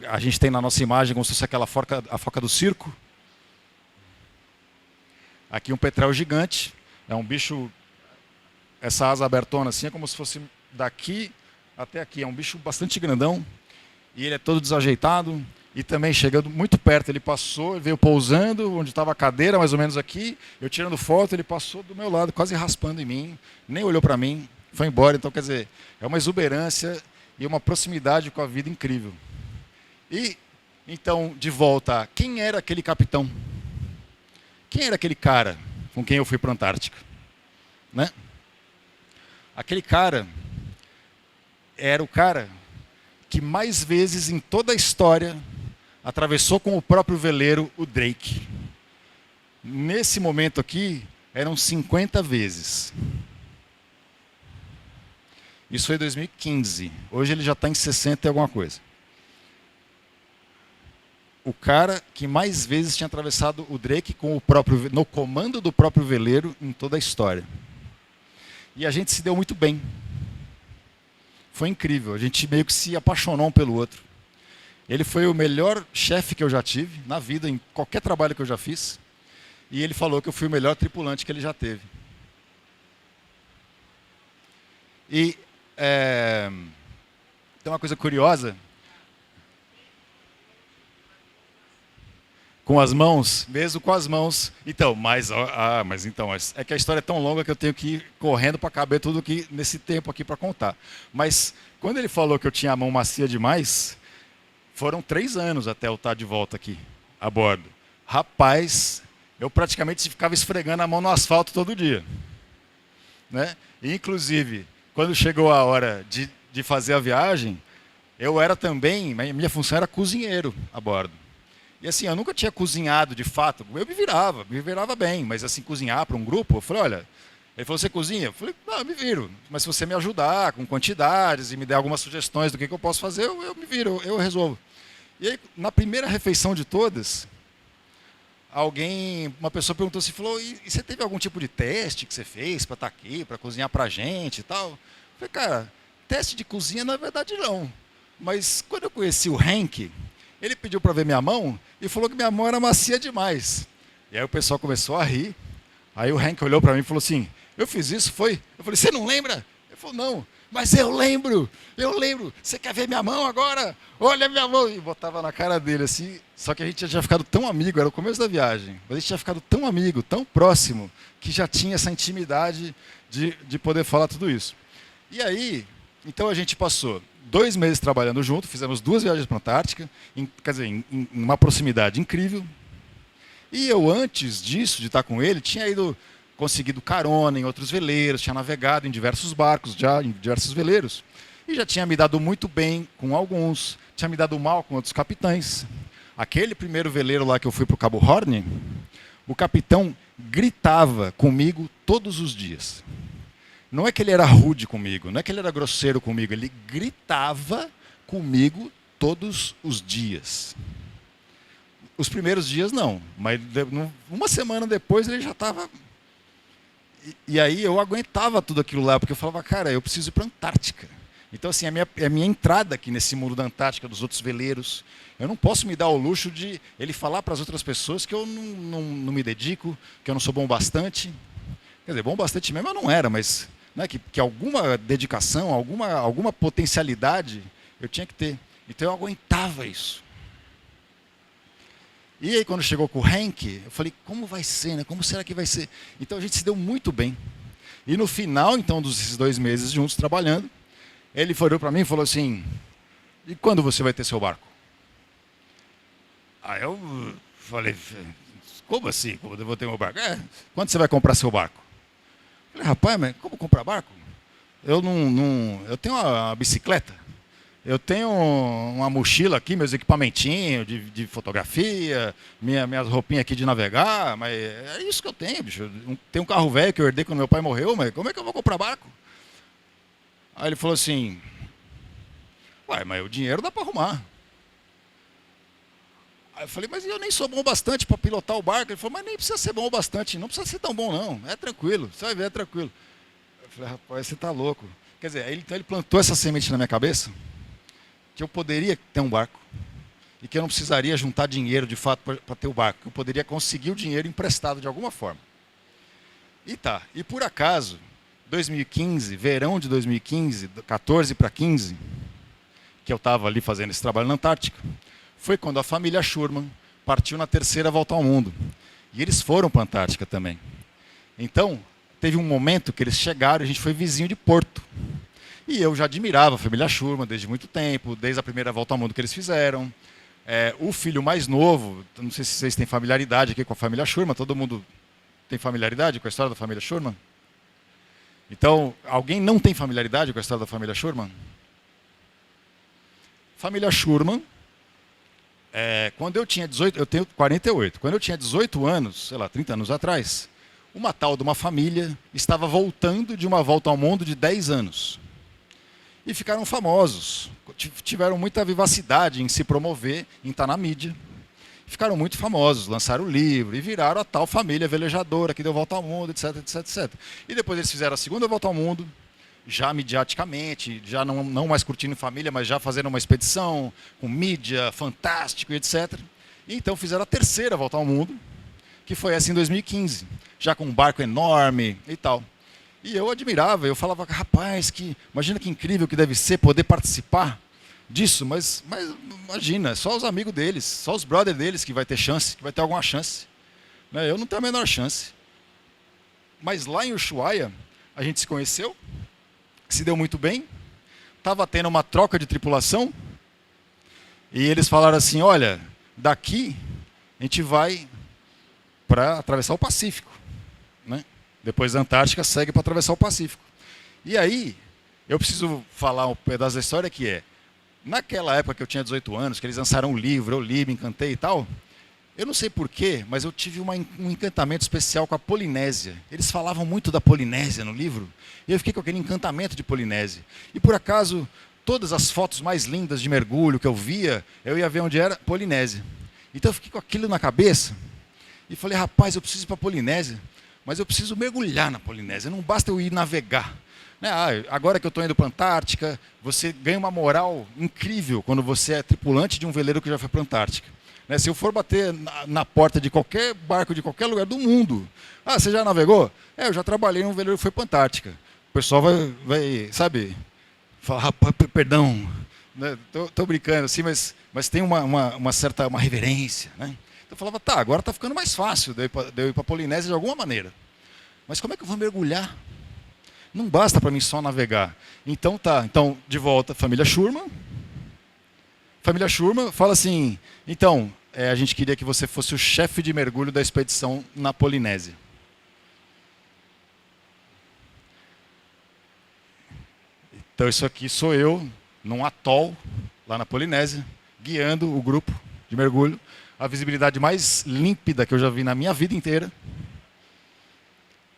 A gente tem na nossa imagem como se fosse a foca do circo. Aqui um petrel gigante. É um bicho, essa asa abertona assim, é como se fosse daqui até aqui. É um bicho bastante grandão. E ele é todo desajeitado. E também chegando muito perto, ele passou, veio pousando onde estava a cadeira, mais ou menos aqui. Eu tirando foto, ele passou do meu lado, quase raspando em mim. Nem olhou para mim, foi embora. Então, quer dizer, é uma exuberância e uma proximidade com a vida incrível. E, então, de volta, quem era aquele capitão? Quem era aquele cara com quem eu fui para a Antártica? Né? Aquele cara era o cara que mais vezes em toda a história atravessou com o próprio veleiro o Drake. Nesse momento aqui, eram 50 vezes. Isso foi em 2015. Hoje ele já está em 60 e alguma coisa. O cara que mais vezes tinha atravessado o Drake no comando do próprio veleiro em toda a história. E a gente se deu muito bem. Foi incrível, a gente meio que se apaixonou um pelo outro. Ele foi o melhor chefe que eu já tive na vida, em qualquer trabalho que eu já fiz. E ele falou que eu fui o melhor tripulante que ele já teve. E tem uma coisa curiosa. Com as mãos, mesmo com as mãos. Então, mas é que a história é tão longa que eu tenho que ir correndo para caber tudo aqui nesse tempo aqui para contar. Mas quando ele falou que eu tinha a mão macia demais, foram 3 anos até eu estar de volta aqui a bordo. Rapaz, eu praticamente ficava esfregando a mão no asfalto todo dia, né? E, inclusive, quando chegou a hora de fazer a viagem, eu era também, minha função era cozinheiro a bordo. E assim, eu nunca tinha cozinhado de fato. Eu me virava bem, mas assim, cozinhar para um grupo, eu falei, olha, ele falou, você cozinha? Eu falei, não, eu me viro. Mas se você me ajudar com quantidades e me der algumas sugestões do que eu posso fazer, eu me viro, eu resolvo. E aí, na primeira refeição de todas, uma pessoa perguntou assim, falou, e você teve algum tipo de teste que você fez para estar aqui, para cozinhar para a gente e tal? Eu falei, cara, teste de cozinha na verdade não. Mas quando eu conheci o Hank, ele pediu para ver minha mão e falou que minha mão era macia demais. E aí o pessoal começou a rir. Aí o Hank olhou para mim e falou assim, eu fiz isso, foi? Eu falei, você não lembra? Ele falou, não, mas eu lembro. Você quer ver minha mão agora? Olha a minha mão. E botava na cara dele assim. Só que a gente já tinha ficado tão amigo, era o começo da viagem. Mas a gente tinha ficado tão amigo, tão próximo, que já tinha essa intimidade de poder falar tudo isso. E aí, então a gente passou 2 meses trabalhando junto, fizemos 2 viagens para a Antártica, quer dizer, em uma proximidade incrível. E eu, antes disso, de estar com ele, tinha conseguido carona em outros veleiros, tinha navegado em diversos barcos, já em diversos veleiros. E já tinha me dado muito bem com alguns, tinha me dado mal com outros capitães. Aquele primeiro veleiro lá que eu fui para o Cabo Horn, o capitão gritava comigo todos os dias. Não é que ele era rude comigo, não é que ele era grosseiro comigo, ele gritava comigo todos os dias. Os primeiros dias não, mas uma semana depois ele já estava... E aí eu aguentava tudo aquilo lá, porque eu falava, cara, eu preciso ir para a Antártica. Então, assim, a minha entrada aqui nesse mundo da Antártica, dos outros veleiros, eu não posso me dar o luxo de ele falar para as outras pessoas que eu não me dedico, que eu não sou bom bastante. Quer dizer, bom bastante mesmo eu não era, mas né, que alguma dedicação, alguma potencialidade eu tinha que ter. Então eu aguentava isso. E aí quando chegou com o Hank, eu falei, como vai ser, né? Como será que vai ser? Então a gente se deu muito bem. E no final, então, desses 2 meses juntos trabalhando, ele olhou para mim e falou assim, e quando você vai ter seu barco? Aí eu falei, como assim? Como eu vou ter meu barco? Quando você vai comprar seu barco? Eu falei, rapaz, mas como comprar barco? Eu eu tenho uma bicicleta, eu tenho uma mochila aqui, meus equipamentinhos de fotografia, minhas roupinhas aqui de navegar, mas é isso que eu tenho, bicho. Tem um carro velho que eu herdei quando meu pai morreu, mas como é que eu vou comprar barco? Aí ele falou assim, uai, mas o dinheiro dá para arrumar. Aí eu falei, mas eu nem sou bom bastante para pilotar o barco. Ele falou, mas nem precisa ser bom bastante, não precisa ser tão bom não, é tranquilo, você vai ver, é tranquilo. Eu falei, rapaz, você tá louco. Quer dizer, então ele plantou essa semente na minha cabeça, que eu poderia ter um barco, e que eu não precisaria juntar dinheiro de fato para ter o barco, que eu poderia conseguir o dinheiro emprestado de alguma forma. E tá, e por acaso, 2015, verão de 2015, 14 para 15, que eu estava ali fazendo esse trabalho na Antártica, foi quando a família Schurman partiu na 3ª volta ao mundo. E eles foram para a Antártica também. Então, teve um momento que eles chegaram e a gente foi vizinho de Porto. E eu já admirava a família Schurman desde muito tempo, desde a primeira volta ao mundo que eles fizeram. O filho mais novo, não sei se vocês têm familiaridade aqui com a família Schurman, todo mundo tem familiaridade com a história da família Schurman? Então, alguém não tem familiaridade com a história da família Schurman? Família Schurman, quando eu tinha 18, eu tenho 48, quando eu tinha 18 anos, sei lá, 30 anos atrás, uma tal de uma família estava voltando de uma volta ao mundo de 10 anos. E ficaram famosos, tiveram muita vivacidade em se promover, em estar na mídia. Ficaram muito famosos, lançaram o livro e viraram a tal família velejadora que deu volta ao mundo, etc, etc, etc. E depois eles fizeram a segunda volta ao mundo, já mediaticamente, já não mais curtindo família, mas já fazendo uma expedição com mídia, fantástico, etc. E então fizeram a 3ª volta ao mundo, que foi essa em 2015, já com um barco enorme e tal. E eu admirava, eu falava, rapaz, imagina que incrível que deve ser poder participar disso, mas imagina, só os amigos deles, só os brothers deles que vai ter chance, que vai ter alguma chance. Né? Eu não tenho a menor chance. Mas lá em Ushuaia, a gente se conheceu, se deu muito bem, estava tendo uma troca de tripulação, e eles falaram assim, olha, daqui a gente vai para atravessar o Pacífico. Né? Depois da Antártica, segue para atravessar o Pacífico. E aí, eu preciso falar um pedaço da história que naquela época que eu tinha 18 anos, que eles lançaram um livro, eu li, me encantei e tal, eu não sei porquê, mas eu tive um encantamento especial com a Polinésia. Eles falavam muito da Polinésia no livro, e eu fiquei com aquele encantamento de Polinésia. E por acaso, todas as fotos mais lindas de mergulho que eu via, eu ia ver onde era Polinésia. Então eu fiquei com aquilo na cabeça, e falei, rapaz, eu preciso ir para a Polinésia, mas eu preciso mergulhar na Polinésia, não basta eu ir navegar. Agora que eu estou indo para a Antártica, você ganha uma moral incrível quando você é tripulante de um veleiro que já foi para a Antártica. Se eu for bater na porta de qualquer barco de qualquer lugar do mundo, você já navegou? Eu já trabalhei num veleiro que foi para a Antártica. O pessoal vai sabe, falar, rapaz, perdão, né? Tô brincando assim, mas tem uma certa reverência. Né? Então eu falava, agora está ficando mais fácil de eu ir para a Polinésia de alguma maneira. Mas como é que eu vou mergulhar? Não basta para mim só navegar. Então de volta, família Schurman. Família Schurman fala assim, então, a gente queria que você fosse o chefe de mergulho da expedição na Polinésia. Então isso aqui sou eu, num atol, lá na Polinésia, guiando o grupo de mergulho, a visibilidade mais límpida que eu já vi na minha vida inteira,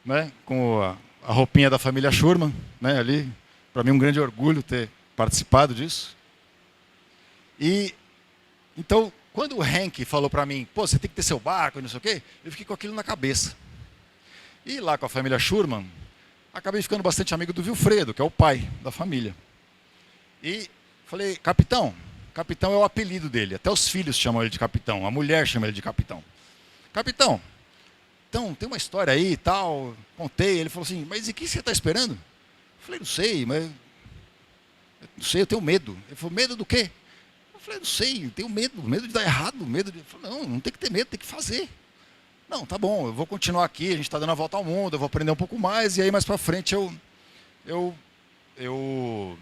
né, com a roupinha da família Schurman, né, ali, para mim um grande orgulho ter participado disso. E então, quando o Hank falou para mim, você tem que ter seu barco, não sei o quê, eu fiquei com aquilo na cabeça. E lá com a família Schurman, acabei ficando bastante amigo do Vilfredo, que é o pai da família. E falei, capitão é o apelido dele, até os filhos chamam ele de capitão, a mulher chama ele de capitão. Capitão, então, tem uma história aí e tal, contei. Ele falou assim, mas e o que você está esperando? Eu falei, não sei, eu tenho medo. Ele falou, medo do quê? Eu falei, não sei, eu tenho medo de dar errado, medo de... Eu falei, não tem que ter medo, tem que fazer. Não, tá bom, eu vou continuar aqui, a gente está dando a volta ao mundo, eu vou aprender um pouco mais, e aí mais para frente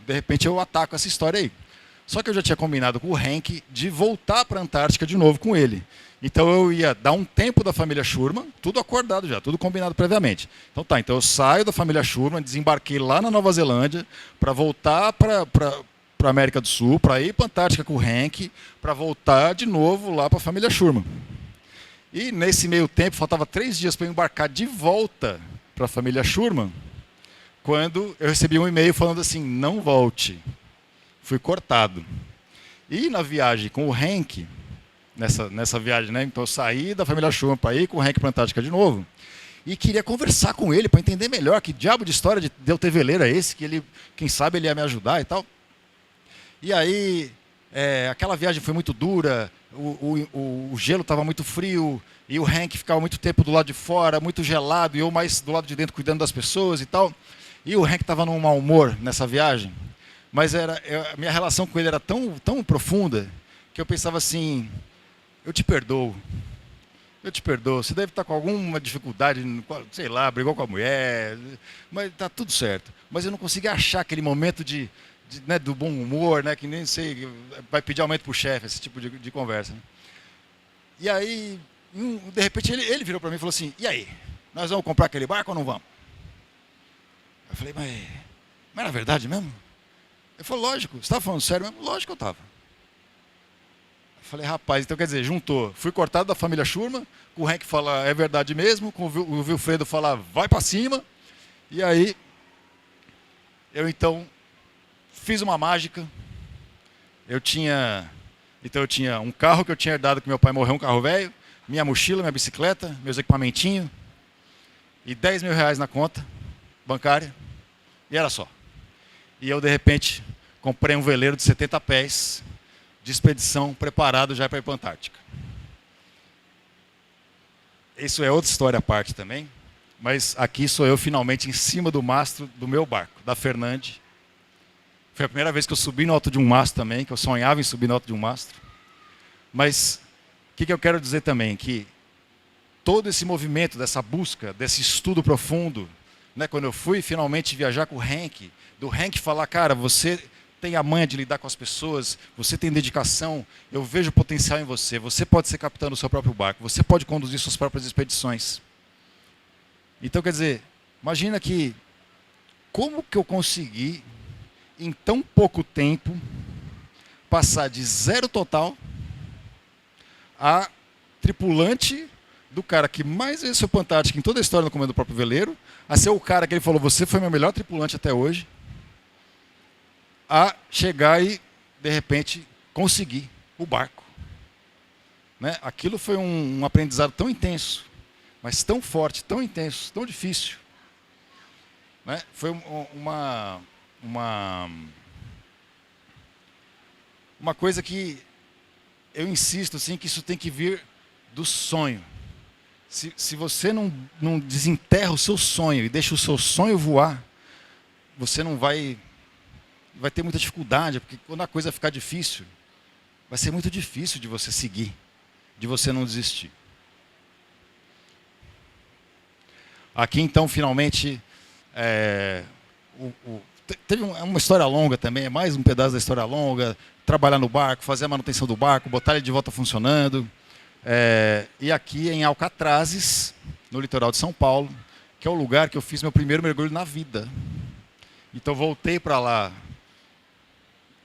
de repente eu ataco essa história aí. Só que eu já tinha combinado com o Hank de voltar para a Antártica de novo com ele. Então eu ia dar um tempo da família Schurman, tudo acordado já, tudo combinado previamente. Então eu saio da família Schurman, desembarquei lá na Nova Zelândia para voltar para a América do Sul, para ir para a Antártica com o Hank, para voltar de novo lá para a família Schurman. E nesse meio tempo, faltava 3 dias para eu embarcar de volta para a família Schurman, quando eu recebi um e-mail falando assim, não volte. Fui cortado. E na viagem com o Hank, nessa viagem, né? Então eu saí da família Schurman para ir com o Hank para a Antártica de novo, e queria conversar com ele para entender melhor que diabo de história de eu ter veleiro é esse, que ele, quem sabe ele ia me ajudar e tal. E aí, aquela viagem foi muito dura, o gelo estava muito frio, e o Hank ficava muito tempo do lado de fora, muito gelado, e eu mais do lado de dentro cuidando das pessoas e tal. E o Hank estava num mau humor nessa viagem, mas a minha relação com ele era tão, tão profunda, que eu pensava assim, eu te perdoo, você deve estar com alguma dificuldade, sei lá, brigou com a mulher, mas está tudo certo. Mas eu não conseguia achar aquele momento né, do bom humor, né, que nem sei, vai pedir aumento para o chefe, esse tipo de conversa. Né? E aí, de repente, ele virou para mim e falou assim, e aí, nós vamos comprar aquele barco ou não vamos? Eu falei, mas era verdade mesmo? Ele falou, lógico, você estava falando sério mesmo? Lógico que eu estava. Eu falei, rapaz, então quer dizer, juntou, fui cortado da família Schurman, com o Hank falar, é verdade mesmo, com o Wilfredo falar, vai para cima, e aí, eu então fiz uma mágica, eu tinha um carro que eu tinha herdado que meu pai morreu, um carro velho, minha mochila, minha bicicleta, meus equipamentinhos, e 10 mil reais na conta bancária, e era só. E eu, de repente, comprei um veleiro de 70 pés, de expedição, preparado já para ir para a Antártica. Isso é outra história à parte também, mas aqui sou eu finalmente em cima do mastro do meu barco, da Fernande. Foi a primeira vez que eu subi no alto de um mastro também, que eu sonhava em subir no alto de um mastro. Mas o que eu quero dizer também? Que todo esse movimento, dessa busca, desse estudo profundo, né, quando eu fui finalmente viajar com o Hank, do Hank falar, cara, você tem a manha de lidar com as pessoas, você tem dedicação, eu vejo potencial em você, você pode ser capitão do seu próprio barco, você pode conduzir suas próprias expedições. Então, quer dizer, imagina que, como que eu consegui, em tão pouco tempo, passar de 0 total a tripulante do cara que mais venceu a Antártica em toda a história do comando do próprio veleiro, a ser o cara que ele falou, você foi meu melhor tripulante até hoje, a chegar e, de repente, conseguir o barco. Né? Aquilo foi um aprendizado tão intenso, mas tão forte, tão intenso, tão difícil. Né? Foi uma coisa que eu insisto assim, que isso tem que vir do sonho. Se você não desenterra o seu sonho e deixa o seu sonho voar, você não vai ter muita dificuldade, porque quando a coisa ficar difícil, vai ser muito difícil de você seguir, de você não desistir. Aqui então, finalmente, teve uma história longa também, é mais um pedaço da história longa, trabalhar no barco, fazer a manutenção do barco, botar ele de volta funcionando. E aqui em Alcatrazes, no litoral de São Paulo, que é o lugar que eu fiz meu primeiro mergulho na vida. Então voltei para lá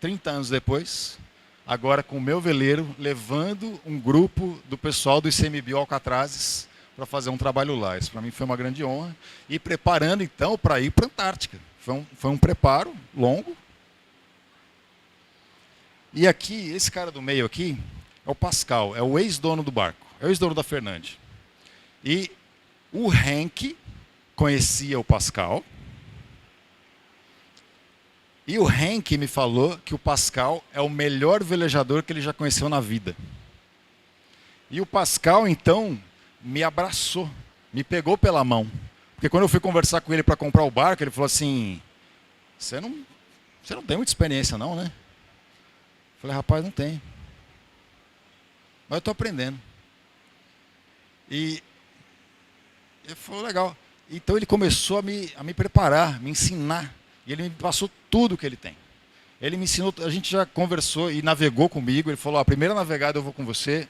30 anos depois, agora com o meu veleiro, levando um grupo do pessoal do ICMBio Alcatrazes para fazer um trabalho lá. Isso para mim foi uma grande honra. E preparando então para ir para a Antártica. Foi um preparo longo. E aqui, esse cara do meio aqui, é o Pascal, é o ex-dono do barco, é o ex-dono da Fernande. E o Hank conhecia o Pascal. E o Hank me falou que o Pascal é o melhor velejador que ele já conheceu na vida. E o Pascal, então, me abraçou me pegou pela mão. Porque quando eu fui conversar com ele para comprar o barco, ele falou assim, você não tem muita experiência não, né? Eu falei, rapaz, não tenho. Mas eu estou aprendendo. E ele falou, legal. Então ele começou a me preparar, me ensinar. E ele me passou tudo que ele tem. Ele me ensinou, a gente já conversou e navegou comigo. Ele falou, a primeira navegada eu vou com você.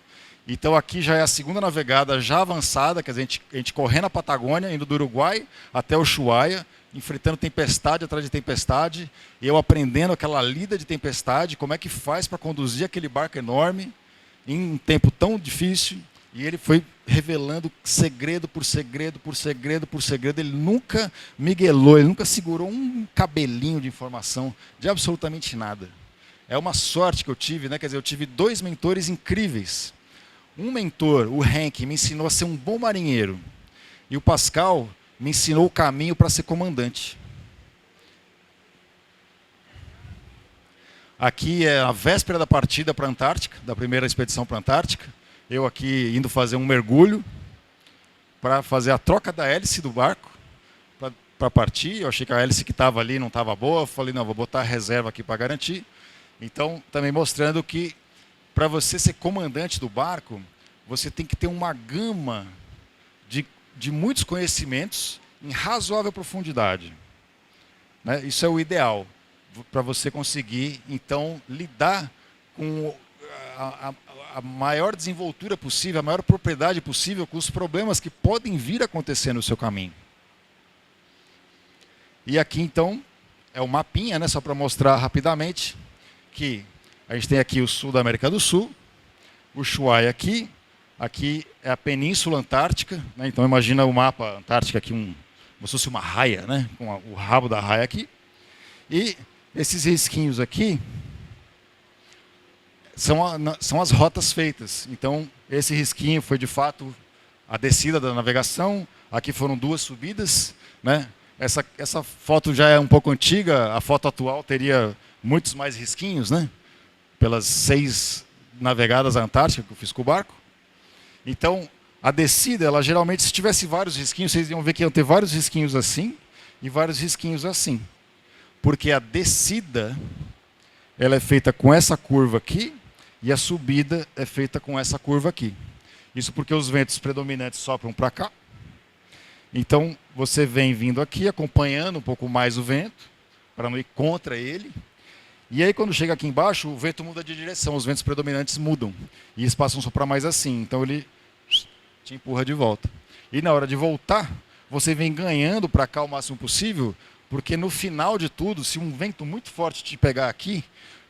Então aqui já é a segunda navegada já avançada, quer dizer, a gente correndo a Patagônia, indo do Uruguai até Ushuaia, enfrentando tempestade atrás de tempestade, e eu aprendendo aquela lida de tempestade, como é que faz para conduzir aquele barco enorme em um tempo tão difícil. E ele foi revelando segredo por segredo, por segredo, por segredo. Ele nunca miguelou, ele nunca segurou um cabelinho de informação, de absolutamente nada. É uma sorte que eu tive, né? Quer dizer, eu tive 2 mentores incríveis. Um mentor, o Henk, me ensinou a ser um bom marinheiro. E o Pascal me ensinou o caminho para ser comandante. Aqui é a véspera da partida para a Antártica, da primeira expedição para a Antártica. Eu aqui indo fazer um mergulho para fazer a troca da hélice do barco para partir. Eu achei que a hélice que estava ali não estava boa. Eu falei, não, vou botar a reserva aqui para garantir. Então, também mostrando que para você ser comandante do barco, você tem que ter uma gama de muitos conhecimentos em razoável profundidade. Né? Isso é o ideal para você conseguir, então, lidar com a maior desenvoltura possível, a maior propriedade possível com os problemas que podem vir a acontecer no seu caminho. E aqui, então, é o mapinha, né, só para mostrar rapidamente, que a gente tem aqui o sul da América do Sul, o Ushuaia aqui é a Península Antártica, né, então imagina o mapa Antártica aqui, como se fosse uma raia, né, com o rabo da raia aqui, e esses risquinhos aqui, são as rotas feitas. Então, esse risquinho foi, de fato, a descida da navegação. Aqui foram 2 subidas. Né? Essa foto já é um pouco antiga. A foto atual teria muitos mais risquinhos, né? Pelas 6 navegadas à Antártica que eu fiz com o barco. Então, a descida, ela geralmente, se tivesse vários risquinhos, vocês iam ver que iam ter vários risquinhos assim e vários risquinhos assim. Porque a descida, ela é feita com essa curva aqui, e a subida é feita com essa curva aqui. Isso porque os ventos predominantes sopram para cá. Então, você vem vindo aqui, acompanhando um pouco mais o vento, para não ir contra ele. E aí, quando chega aqui embaixo, o vento muda de direção, os ventos predominantes mudam. E eles passam a soprar mais assim. Então, ele te empurra de volta. E na hora de voltar, você vem ganhando para cá o máximo possível, porque no final de tudo, se um vento muito forte te pegar aqui,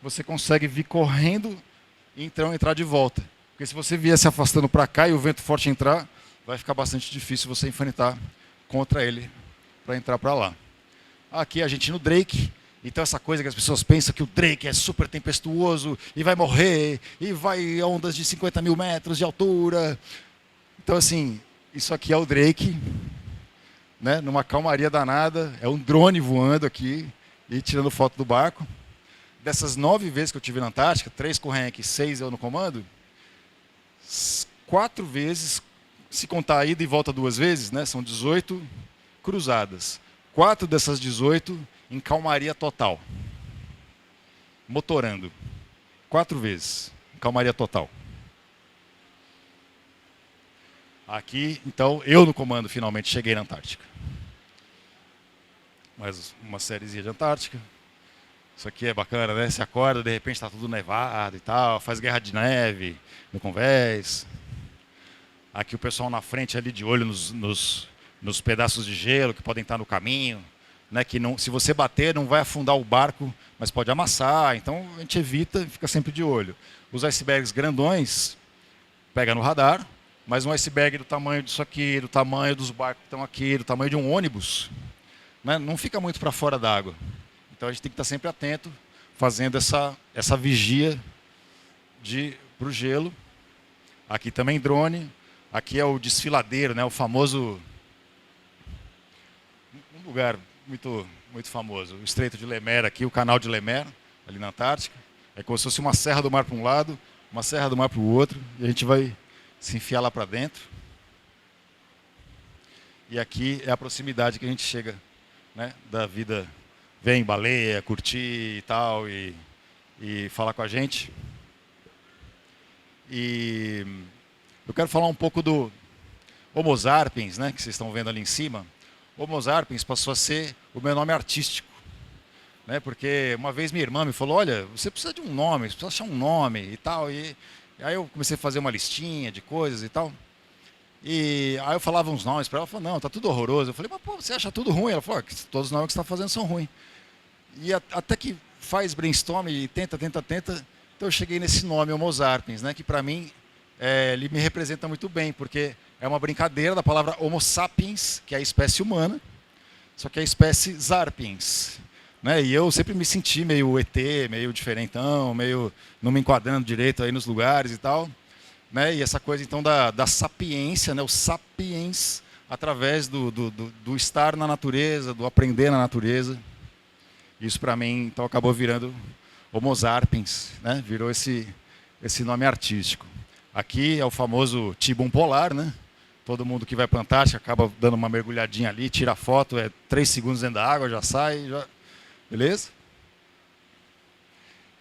você consegue vir correndo e então entrar de volta. Porque se você vier se afastando para cá e o vento forte entrar, vai ficar bastante difícil você enfrentar contra ele para entrar para lá. Aqui a gente no Drake, então essa coisa que as pessoas pensam que o Drake é super tempestuoso e vai morrer, e vai a ondas de 50 mil metros de altura. Então assim, isso aqui é o Drake, né, numa calmaria danada, é um drone voando aqui e tirando foto do barco. Dessas 9 vezes que eu tive na Antártica, 3 com o Henk, 6 eu no comando, 4 vezes, se contar a ida e volta 2 vezes, né, são 18 cruzadas. 4 dessas 18 em calmaria total. Motorando. 4 vezes em calmaria total. Aqui, então, eu no comando finalmente cheguei na Antártica. Mais uma sériezinha de Antártica. Isso aqui é bacana, né? Você acorda, de repente está tudo nevado e tal, faz guerra de neve no convés. Aqui o pessoal na frente ali de olho nos pedaços de gelo que podem estar no caminho, né? Que não, se você bater não vai afundar o barco, mas pode amassar. Então a gente evita e fica sempre de olho. Os icebergs grandões pega no radar, mas um iceberg do tamanho disso aqui, do tamanho dos barcos que estão aqui, do tamanho de um ônibus, né? Não fica muito para fora d'água. Então a gente tem que estar sempre atento, fazendo essa vigia para o gelo. Aqui também drone. Aqui é o desfiladeiro, né? O famoso... Um lugar muito, muito famoso. O Estreito de Lemaire aqui, o Canal de Lemaire, ali na Antártica. É como se fosse uma serra do mar para um lado, uma serra do mar para o outro. E a gente vai se enfiar lá para dentro. E aqui é a proximidade que a gente chega, né, da vida. Vem baleia, curtir e tal, e falar com a gente. E eu quero falar um pouco do Homo sapiens, né, que vocês estão vendo ali em cima. Homo sapiens passou a ser o meu nome artístico, né, porque uma vez minha irmã me falou, olha, você precisa de um nome, você precisa achar um nome e tal. E aí eu comecei a fazer uma listinha de coisas e tal. E aí eu falava uns nomes para ela, ela falou, não, tá tudo horroroso. Eu falei, mas pô, você acha tudo ruim? Ela falou, todos os nomes que você está fazendo são ruins. E até que faz brainstorm e tenta. Então eu cheguei nesse nome, Homo sapiens, né, que para mim ele me representa muito bem, porque é uma brincadeira da palavra Homo sapiens, que é a espécie humana, só que é a espécie sapiens. Né, e eu sempre me senti meio ET, meio diferentão, meio não me enquadrando direito aí nos lugares e tal. Né, e essa coisa então da sapiência, né, o sapiens, através do estar na natureza, do aprender na natureza. Isso para mim então acabou virando Homo sapiens, né? Virou esse nome artístico. Aqui é o famoso Tibum polar, né? Todo mundo que vai para a Antártica acaba dando uma mergulhadinha ali, tira a foto, 3 segundos dentro da água, já sai, já... beleza?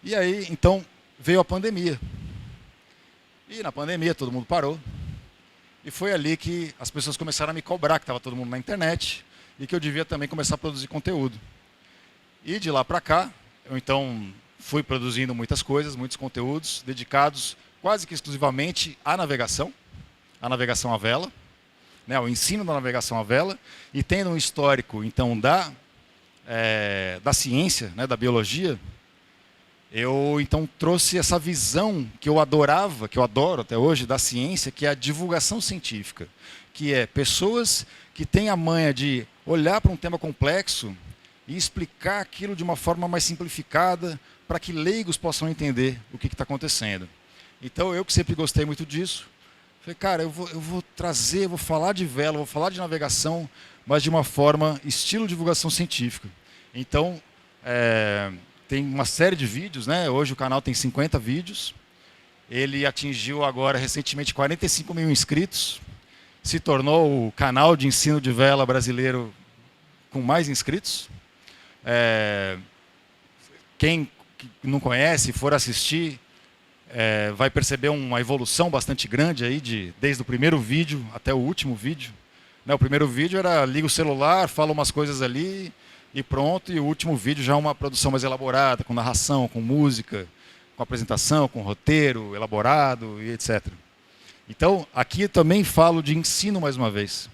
E aí então veio a pandemia. E na pandemia todo mundo parou. E foi ali que as pessoas começaram a me cobrar, que estava todo mundo na internet, e que eu devia também começar a produzir conteúdo. E de lá para cá, eu então fui produzindo muitas coisas, muitos conteúdos, dedicados quase que exclusivamente à navegação à vela, né, ao ensino da navegação à vela, e tendo um histórico então da ciência, né, da biologia, eu então trouxe essa visão que eu adorava, que eu adoro até hoje, da ciência, que é a divulgação científica, que é pessoas que têm a manha de olhar para um tema complexo e explicar aquilo de uma forma mais simplificada para que leigos possam entender o que está acontecendo. Então, eu que sempre gostei muito disso, falei, cara, eu vou trazer, vou falar de vela, vou falar de navegação, mas de uma forma estilo divulgação científica. Então, tem uma série de vídeos, né? Hoje o canal tem 50 vídeos. Ele atingiu agora, recentemente, 45 mil inscritos. Se tornou o canal de ensino de vela brasileiro com mais inscritos. Quem não conhece, for assistir, vai perceber uma evolução bastante grande aí desde o primeiro vídeo até o último vídeo. Né, o primeiro vídeo era liga o celular, fala umas coisas ali e pronto. E o último vídeo já é uma produção mais elaborada, com narração, com música, com apresentação, com roteiro elaborado e etc. Então, aqui eu também falo de ensino mais uma vez.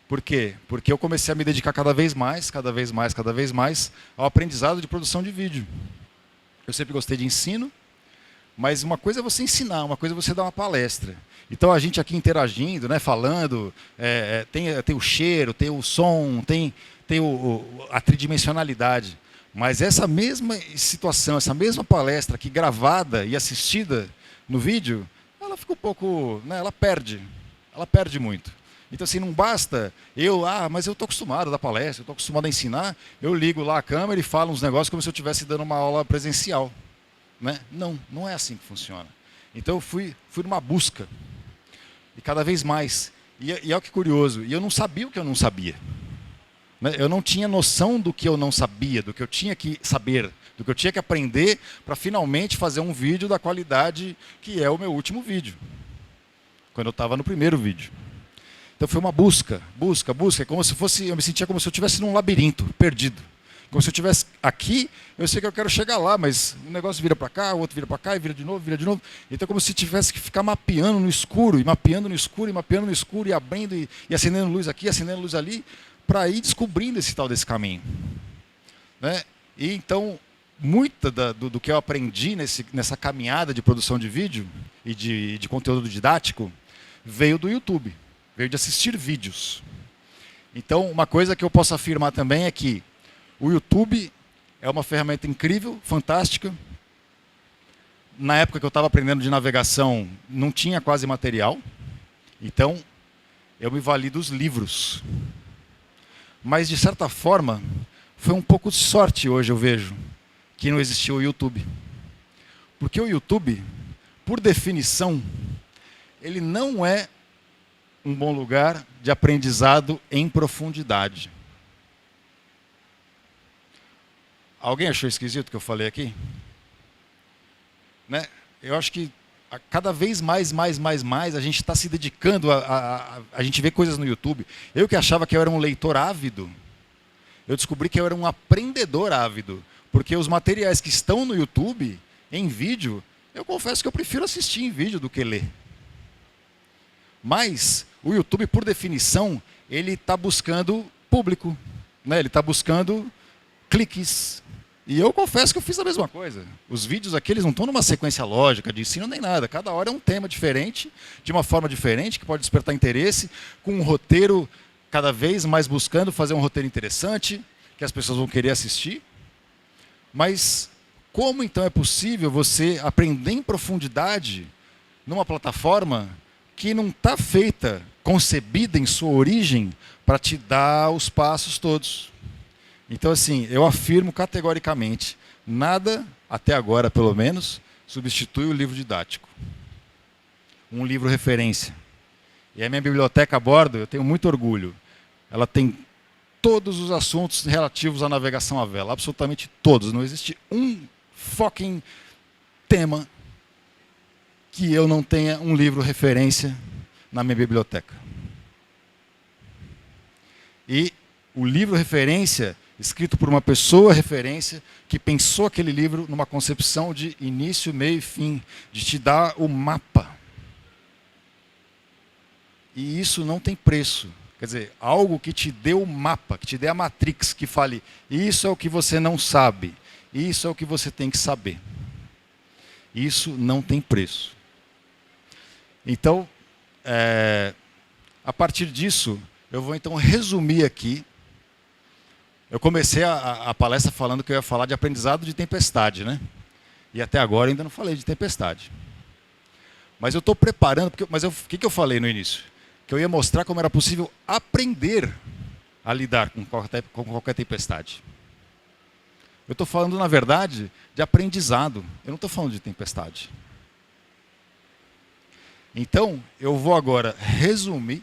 Por quê? Porque eu comecei a me dedicar cada vez mais ao aprendizado de produção de vídeo. Eu sempre gostei de ensino, mas uma coisa é você ensinar, uma coisa é você dar uma palestra. Então a gente aqui interagindo, né, falando, tem o cheiro, tem o som, tem a tridimensionalidade. Mas essa mesma situação, essa mesma palestra aqui gravada e assistida no vídeo, ela fica um pouco, né, ela perde muito. Então, assim, não basta mas eu estou acostumado a dar palestra, eu estou acostumado a ensinar, eu ligo lá a câmera e falo uns negócios como se eu estivesse dando uma aula presencial. Né? Não é assim que funciona. Então, eu fui numa busca, e cada vez mais. E é o que é curioso, e eu não sabia o que eu não sabia. Né? Eu não tinha noção do que eu não sabia, do que eu tinha que saber, do que eu tinha que aprender para finalmente fazer um vídeo da qualidade que é o meu último vídeo, quando eu estava no primeiro vídeo. Então foi uma busca, é como se fosse, eu me sentia como se eu estivesse num labirinto, perdido. Como se eu estivesse aqui, eu sei que eu quero chegar lá, mas um negócio vira para cá, o outro vira para cá, e vira de novo. Então como se tivesse que ficar mapeando no escuro, e abrindo e acendendo luz aqui, acendendo luz ali, para ir descobrindo esse tal desse caminho. Né? E então, muita do que eu aprendi nessa caminhada de produção de vídeo e de conteúdo didático veio do YouTube. Veio de assistir vídeos. Então, uma coisa que eu posso afirmar também é que o YouTube é uma ferramenta incrível, fantástica. Na época que eu estava aprendendo de navegação, não tinha quase material. Então, eu me vali dos livros. Mas, de certa forma, foi um pouco de sorte hoje, eu vejo, que não existia o YouTube. Porque o YouTube, por definição, ele não é um bom lugar de aprendizado em profundidade. Alguém achou esquisito o que eu falei aqui? Né? Eu acho que cada vez mais a gente está se dedicando a gente vê coisas no YouTube. Eu que achava que eu era um leitor ávido, eu descobri que eu era um aprendedor ávido, porque os materiais que estão no YouTube, em vídeo, eu confesso que eu prefiro assistir em vídeo do que ler. Mas o YouTube, por definição, ele está buscando público, né? Ele está buscando cliques. E eu confesso que eu fiz a mesma coisa. Os vídeos aqui eles não estão numa sequência lógica de ensino nem nada. Cada hora é um tema diferente, de uma forma diferente, que pode despertar interesse, com um roteiro cada vez mais buscando fazer um roteiro interessante, que as pessoas vão querer assistir. Mas como então é possível você aprender em profundidade numa plataforma que não está feita, concebida em sua origem, para te dar os passos todos? Então, assim, eu afirmo categoricamente, nada, até agora pelo menos, substitui o livro didático. Um livro referência. E a minha biblioteca a bordo, eu tenho muito orgulho. Ela tem todos os assuntos relativos à navegação à vela, absolutamente todos. Não existe um fucking tema que eu não tenha um livro referência na minha biblioteca. E o livro referência, escrito por uma pessoa referência, que pensou aquele livro numa concepção de início, meio e fim, de te dar o mapa. E isso não tem preço. Quer dizer, algo que te dê o mapa, que te dê a matrix, que fale, isso é o que você não sabe, isso é o que você tem que saber. Isso não tem preço. Então, a partir disso, eu vou então resumir aqui. Eu comecei a palestra falando que eu ia falar de aprendizado de tempestade, né? E até agora ainda não falei de tempestade. Mas eu estou preparando, o que eu falei no início? Que eu ia mostrar como era possível aprender a lidar com qualquer tempestade. Eu estou falando, na verdade, de aprendizado. Eu não estou falando de tempestade. Então, eu vou agora resumir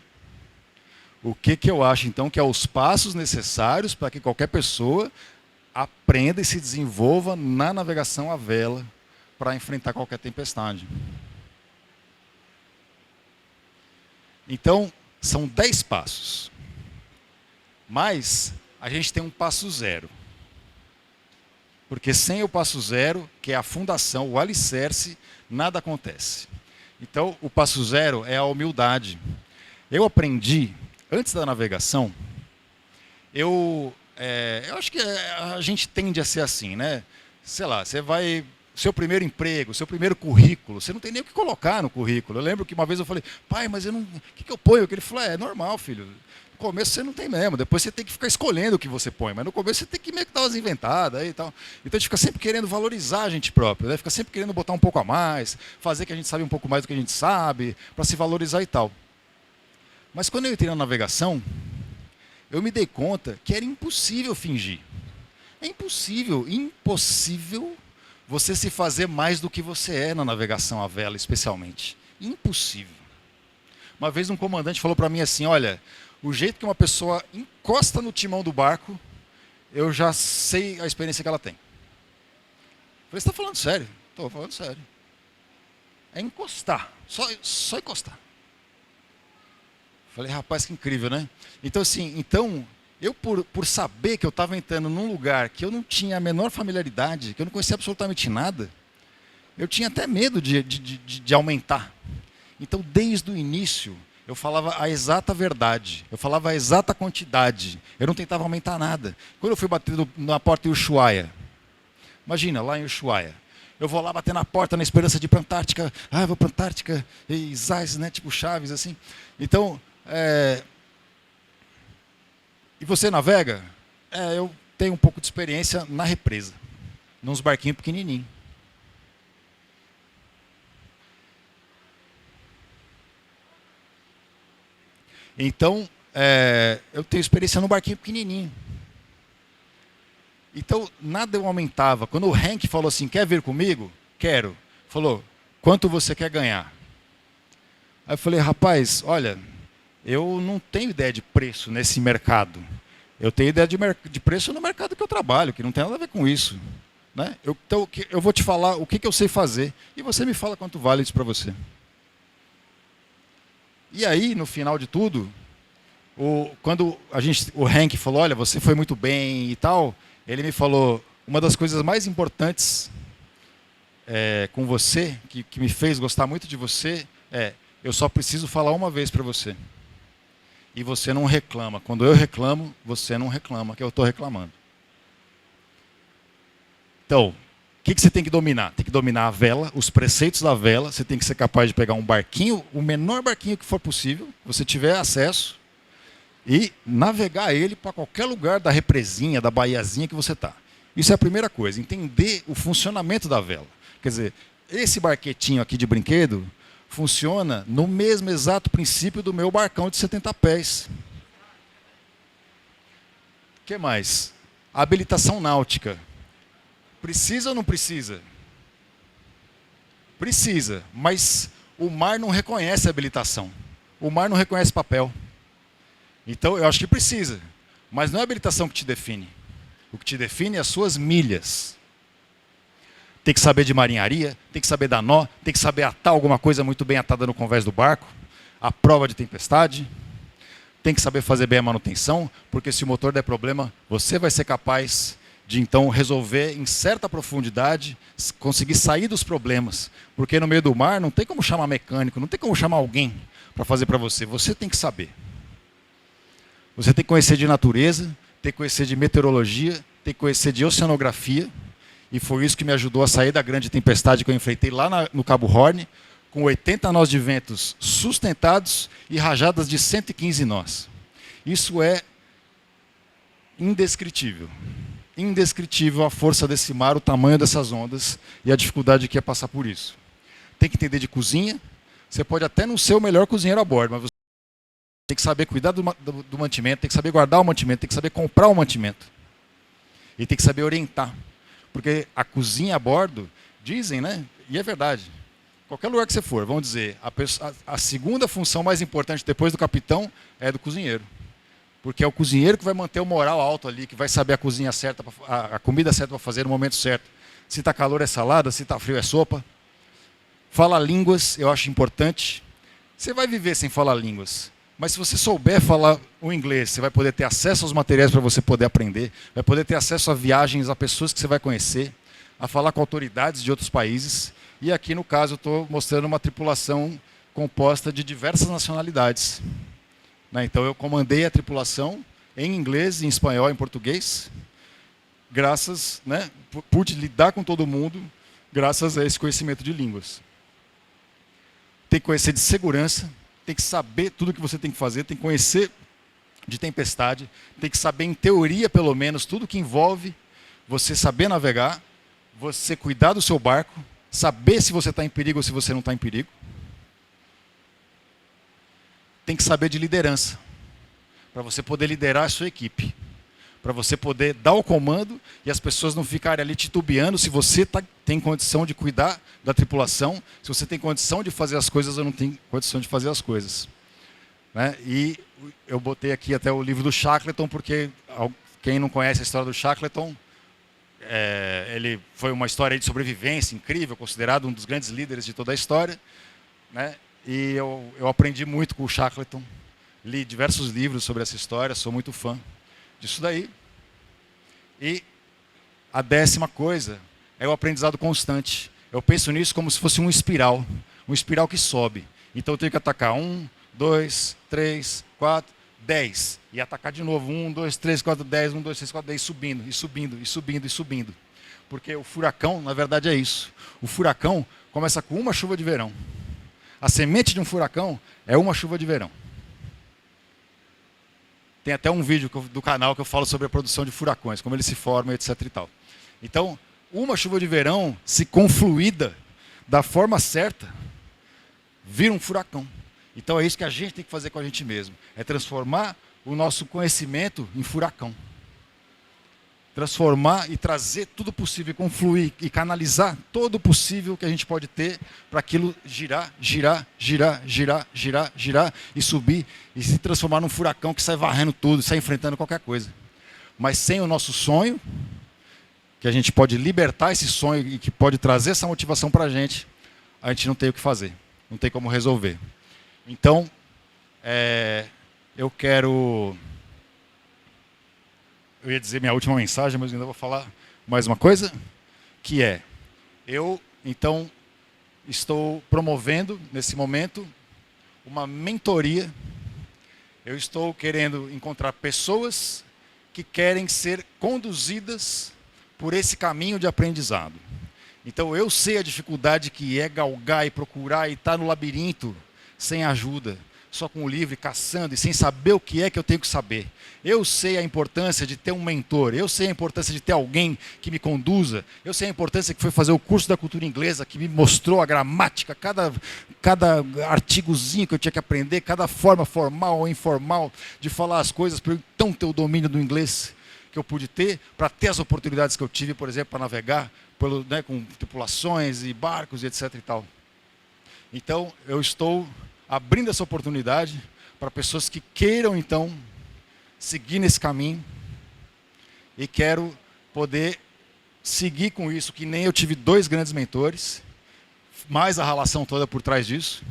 o que eu acho, então, que é os passos necessários para que qualquer pessoa aprenda e se desenvolva na navegação à vela para enfrentar qualquer tempestade. Então, são 10 passos. Mas a gente tem um passo zero. Porque sem o passo zero, que é a fundação, o alicerce, nada acontece. Então, o passo zero é a humildade. Eu aprendi, antes da navegação, eu acho que a gente tende a ser assim, né? Sei lá, você vai... Seu primeiro emprego, seu primeiro currículo, você não tem nem o que colocar no currículo. Eu lembro que uma vez eu falei, pai, mas eu não... O que eu ponho? Ele falou, é normal, filho. No começo você não tem mesmo, depois você tem que ficar escolhendo o que você põe, mas no começo você tem que meio que dar umas inventadas aí e tal. Então a gente fica sempre querendo valorizar a gente próprio, né? Fica sempre querendo botar um pouco a mais, fazer que a gente sabe um pouco mais do que a gente sabe, para se valorizar e tal. Mas quando eu entrei na navegação, eu me dei conta que era impossível fingir. É impossível você se fazer mais do que você é na navegação à vela, especialmente. Impossível. Uma vez um comandante falou para mim assim, olha, o jeito que uma pessoa encosta no timão do barco, eu já sei a experiência que ela tem. Eu falei, você está falando sério? Estou falando sério. É encostar, só encostar. Falei, rapaz, que incrível, né? Então, assim, eu por saber que eu estava entrando num lugar que eu não tinha a menor familiaridade, que eu não conhecia absolutamente nada, eu tinha até medo de aumentar. Então, desde o início, eu falava a exata verdade, eu falava a exata quantidade, eu não tentava aumentar nada. Quando eu fui bater na porta em Ushuaia, imagina, lá em Ushuaia, eu vou lá bater na porta na esperança de ir para a Antártica, vou para a Antártica, e Zais, né, tipo Chaves, assim. Então, e você navega? Eu tenho um pouco de experiência na represa, nos barquinhos pequenininhos. Então, eu tenho experiência no barquinho pequenininho. Então, nada eu aumentava. Quando o Hank falou assim, quer vir comigo? Quero. Falou, quanto você quer ganhar? Aí eu falei, rapaz, olha, eu não tenho ideia de preço nesse mercado. Eu tenho ideia de preço no mercado que eu trabalho, que não tem nada a ver com isso. Né? Então, eu vou te falar o que eu sei fazer e você me fala quanto vale isso para você. E aí, no final de tudo, quando o Hank falou, olha, você foi muito bem e tal, ele me falou, uma das coisas mais importantes com você, que me fez gostar muito de você, eu só preciso falar uma vez para você. E você não reclama. Quando eu reclamo, você não reclama, que eu estou reclamando. Então, o que você tem que dominar? Tem que dominar a vela, os preceitos da vela. Você tem que ser capaz de pegar um barquinho, o menor barquinho que for possível, você tiver acesso, e navegar ele para qualquer lugar da represinha, da baiazinha que você está. Isso é a primeira coisa, entender o funcionamento da vela. Quer dizer, esse barquetinho aqui de brinquedo funciona no mesmo exato princípio do meu barcão de 70 pés. O que mais? A habilitação náutica. Precisa ou não precisa? Precisa, mas o mar não reconhece a habilitação. O mar não reconhece papel. Então, eu acho que precisa. Mas não é a habilitação que te define. O que te define é as suas milhas. Tem que saber de marinharia, tem que saber dar nó, tem que saber atar alguma coisa muito bem atada no convés do barco, a prova de tempestade, tem que saber fazer bem a manutenção, porque se o motor der problema, você vai ser capaz de então resolver em certa profundidade, conseguir sair dos problemas. Porque no meio do mar não tem como chamar mecânico, não tem como chamar alguém para fazer para você, você tem que saber. Você tem que conhecer de natureza, tem que conhecer de meteorologia, tem que conhecer de oceanografia. E foi isso que me ajudou a sair da grande tempestade que eu enfrentei lá no Cabo Horn, com 80 nós de ventos sustentados e rajadas de 115 nós. Isso é indescritível. Indescritível a força desse mar, o tamanho dessas ondas e a dificuldade que é passar por isso. Tem que entender de cozinha. Você pode até não ser o melhor cozinheiro a bordo, mas você tem que saber cuidar do mantimento, tem que saber guardar o mantimento, tem que saber comprar o mantimento. E tem que saber orientar. Porque a cozinha a bordo, dizem, né? E é verdade. Qualquer lugar que você for, vamos dizer, a segunda função mais importante depois do capitão é do cozinheiro. Porque é o cozinheiro que vai manter o moral alto ali, que vai saber a cozinha certa, a comida certa para fazer no momento certo. Se está calor é salada, se está frio é sopa. Falar línguas, eu acho importante. Você vai viver sem falar línguas. Mas se você souber falar o inglês, você vai poder ter acesso aos materiais para você poder aprender, vai poder ter acesso a viagens, a pessoas que você vai conhecer, a falar com autoridades de outros países. E aqui, no caso, eu estou mostrando uma tripulação composta de diversas nacionalidades. Então, eu comandei a tripulação em inglês, em espanhol, em português, graças, pude lidar com todo mundo, graças a esse conhecimento de línguas. Tem que conhecer de segurança, tem que saber tudo o que você tem que fazer, tem que conhecer de tempestade, tem que saber em teoria pelo menos tudo que envolve você saber navegar, você cuidar do seu barco, saber se você está em perigo ou se você não está em perigo. Tem que saber de liderança, para você poder liderar a sua equipe, para você poder dar o comando e as pessoas não ficarem ali titubeando se você tem condição de cuidar da tripulação, se você tem condição de fazer as coisas ou não tem condição de fazer as coisas. E eu botei aqui até o livro do Shackleton, porque quem não conhece a história do Shackleton, ele foi uma história de sobrevivência incrível, considerado um dos grandes líderes de toda a história. E eu aprendi muito com o Shackleton, li diversos livros sobre essa história, sou muito fã disso daí. E a 10ª coisa é o aprendizado constante. Eu penso nisso como se fosse um espiral que sobe. Então eu tenho que atacar 1, 2, 3, 4, 10. E atacar de novo 1, 2, 3, 4, 10, 1, 2, 3, 4, 10, subindo, e subindo, e subindo, e subindo. Porque o furacão, na verdade, é isso. O furacão começa com uma chuva de verão. A semente de um furacão é uma chuva de verão. Tem até um vídeo do canal que eu falo sobre a produção de furacões, como eles se formam, etc. e tal. Então, uma chuva de verão, se confluída da forma certa, vira um furacão. Então é isso que a gente tem que fazer com a gente mesmo. É transformar o nosso conhecimento em furacão. transformar e trazer tudo possível, confluir e canalizar todo o possível que a gente pode ter para aquilo girar e subir e se transformar num furacão que sai varrendo tudo, sai enfrentando qualquer coisa. Mas sem o nosso sonho, que a gente pode libertar esse sonho e que pode trazer essa motivação para a gente não tem o que fazer, não tem como resolver. Então, eu ia dizer minha última mensagem, mas ainda vou falar mais uma coisa, que eu, então, estou promovendo, nesse momento, uma mentoria. Eu estou querendo encontrar pessoas que querem ser conduzidas por esse caminho de aprendizado. Então, eu sei a dificuldade que é galgar e procurar e estar no labirinto sem ajuda, só com o livro, caçando e sem saber o que é que eu tenho que saber. Eu sei a importância de ter um mentor, eu sei a importância de ter alguém que me conduza, eu sei a importância que foi fazer o curso da cultura inglesa, que me mostrou a gramática, cada artigozinho que eu tinha que aprender, cada forma formal ou informal de falar as coisas, para eu então ter o domínio do inglês que eu pude ter, para ter as oportunidades que eu tive, por exemplo, para navegar com tripulações e barcos e etc. e tal. Então, eu estou abrindo essa oportunidade para pessoas que queiram, então, seguir nesse caminho, e quero poder seguir com isso, que nem eu tive 2 grandes mentores, mais a relação toda por trás disso,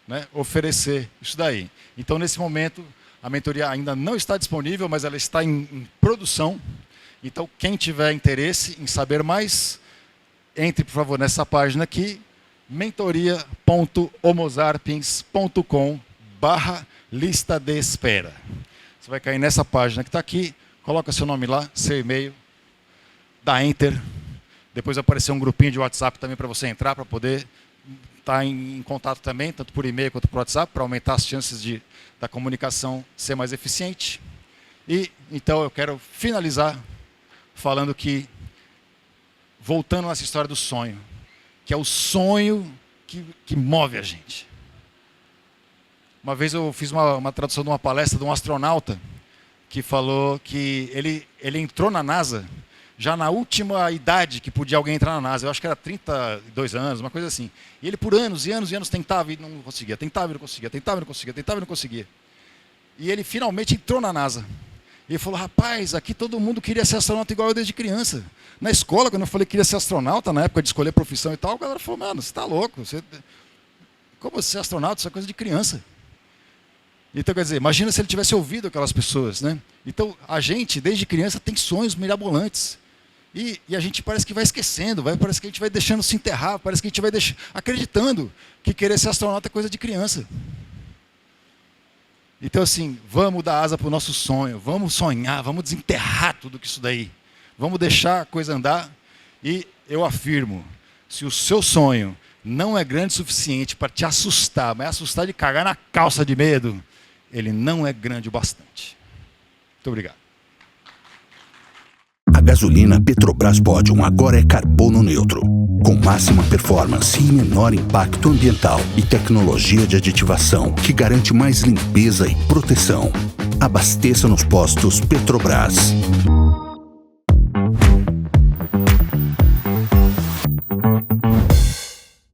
né, oferecer isso daí. Então, nesse momento, a mentoria ainda não está disponível, mas ela está em produção. Então, quem tiver interesse em saber mais, entre, por favor, nessa página aqui, mentoria.homosarpiens.com/lista de espera. Você vai cair nessa página que está aqui, coloca seu nome lá, seu e-mail, dá Enter. Depois vai aparecer um grupinho de WhatsApp também para você entrar, para poder estar em contato também, tanto por e-mail quanto por WhatsApp, para aumentar as chances da comunicação ser mais eficiente. E então eu quero finalizar falando que, voltando nessa história do sonho, que é o sonho que move a gente. Uma vez eu fiz uma tradução de uma palestra de um astronauta que falou que ele entrou na NASA já na última idade que podia alguém entrar na NASA. Eu acho que era 32 anos, uma coisa assim. E ele por anos e anos e anos tentava e não conseguia, tentava e não conseguia, tentava e não conseguia, tentava e não conseguia. E ele finalmente entrou na NASA. E ele falou, rapaz, aqui todo mundo queria ser astronauta igual eu desde criança. Na escola, quando eu falei que queria ser astronauta, na época de escolher profissão e tal, a galera falou, mano, você está louco? Como você ser astronauta? Isso é coisa de criança. Então, quer dizer, imagina se ele tivesse ouvido aquelas pessoas, né? Então, a gente, desde criança, tem sonhos mirabolantes. E a gente parece que vai esquecendo, parece que a gente vai deixando se enterrar, parece que a gente vai acreditando que querer ser astronauta é coisa de criança. Então, assim, vamos dar asa para o nosso sonho, vamos sonhar, vamos desenterrar tudo isso daí. Vamos deixar a coisa andar. E eu afirmo, se o seu sonho não é grande o suficiente para te assustar, mas assustar de cagar na calça de medo, ele não é grande o bastante. Muito obrigado. A gasolina Petrobras Podium agora é carbono neutro, com máxima performance e menor impacto ambiental e tecnologia de aditivação que garante mais limpeza e proteção. Abasteça nos postos Petrobras.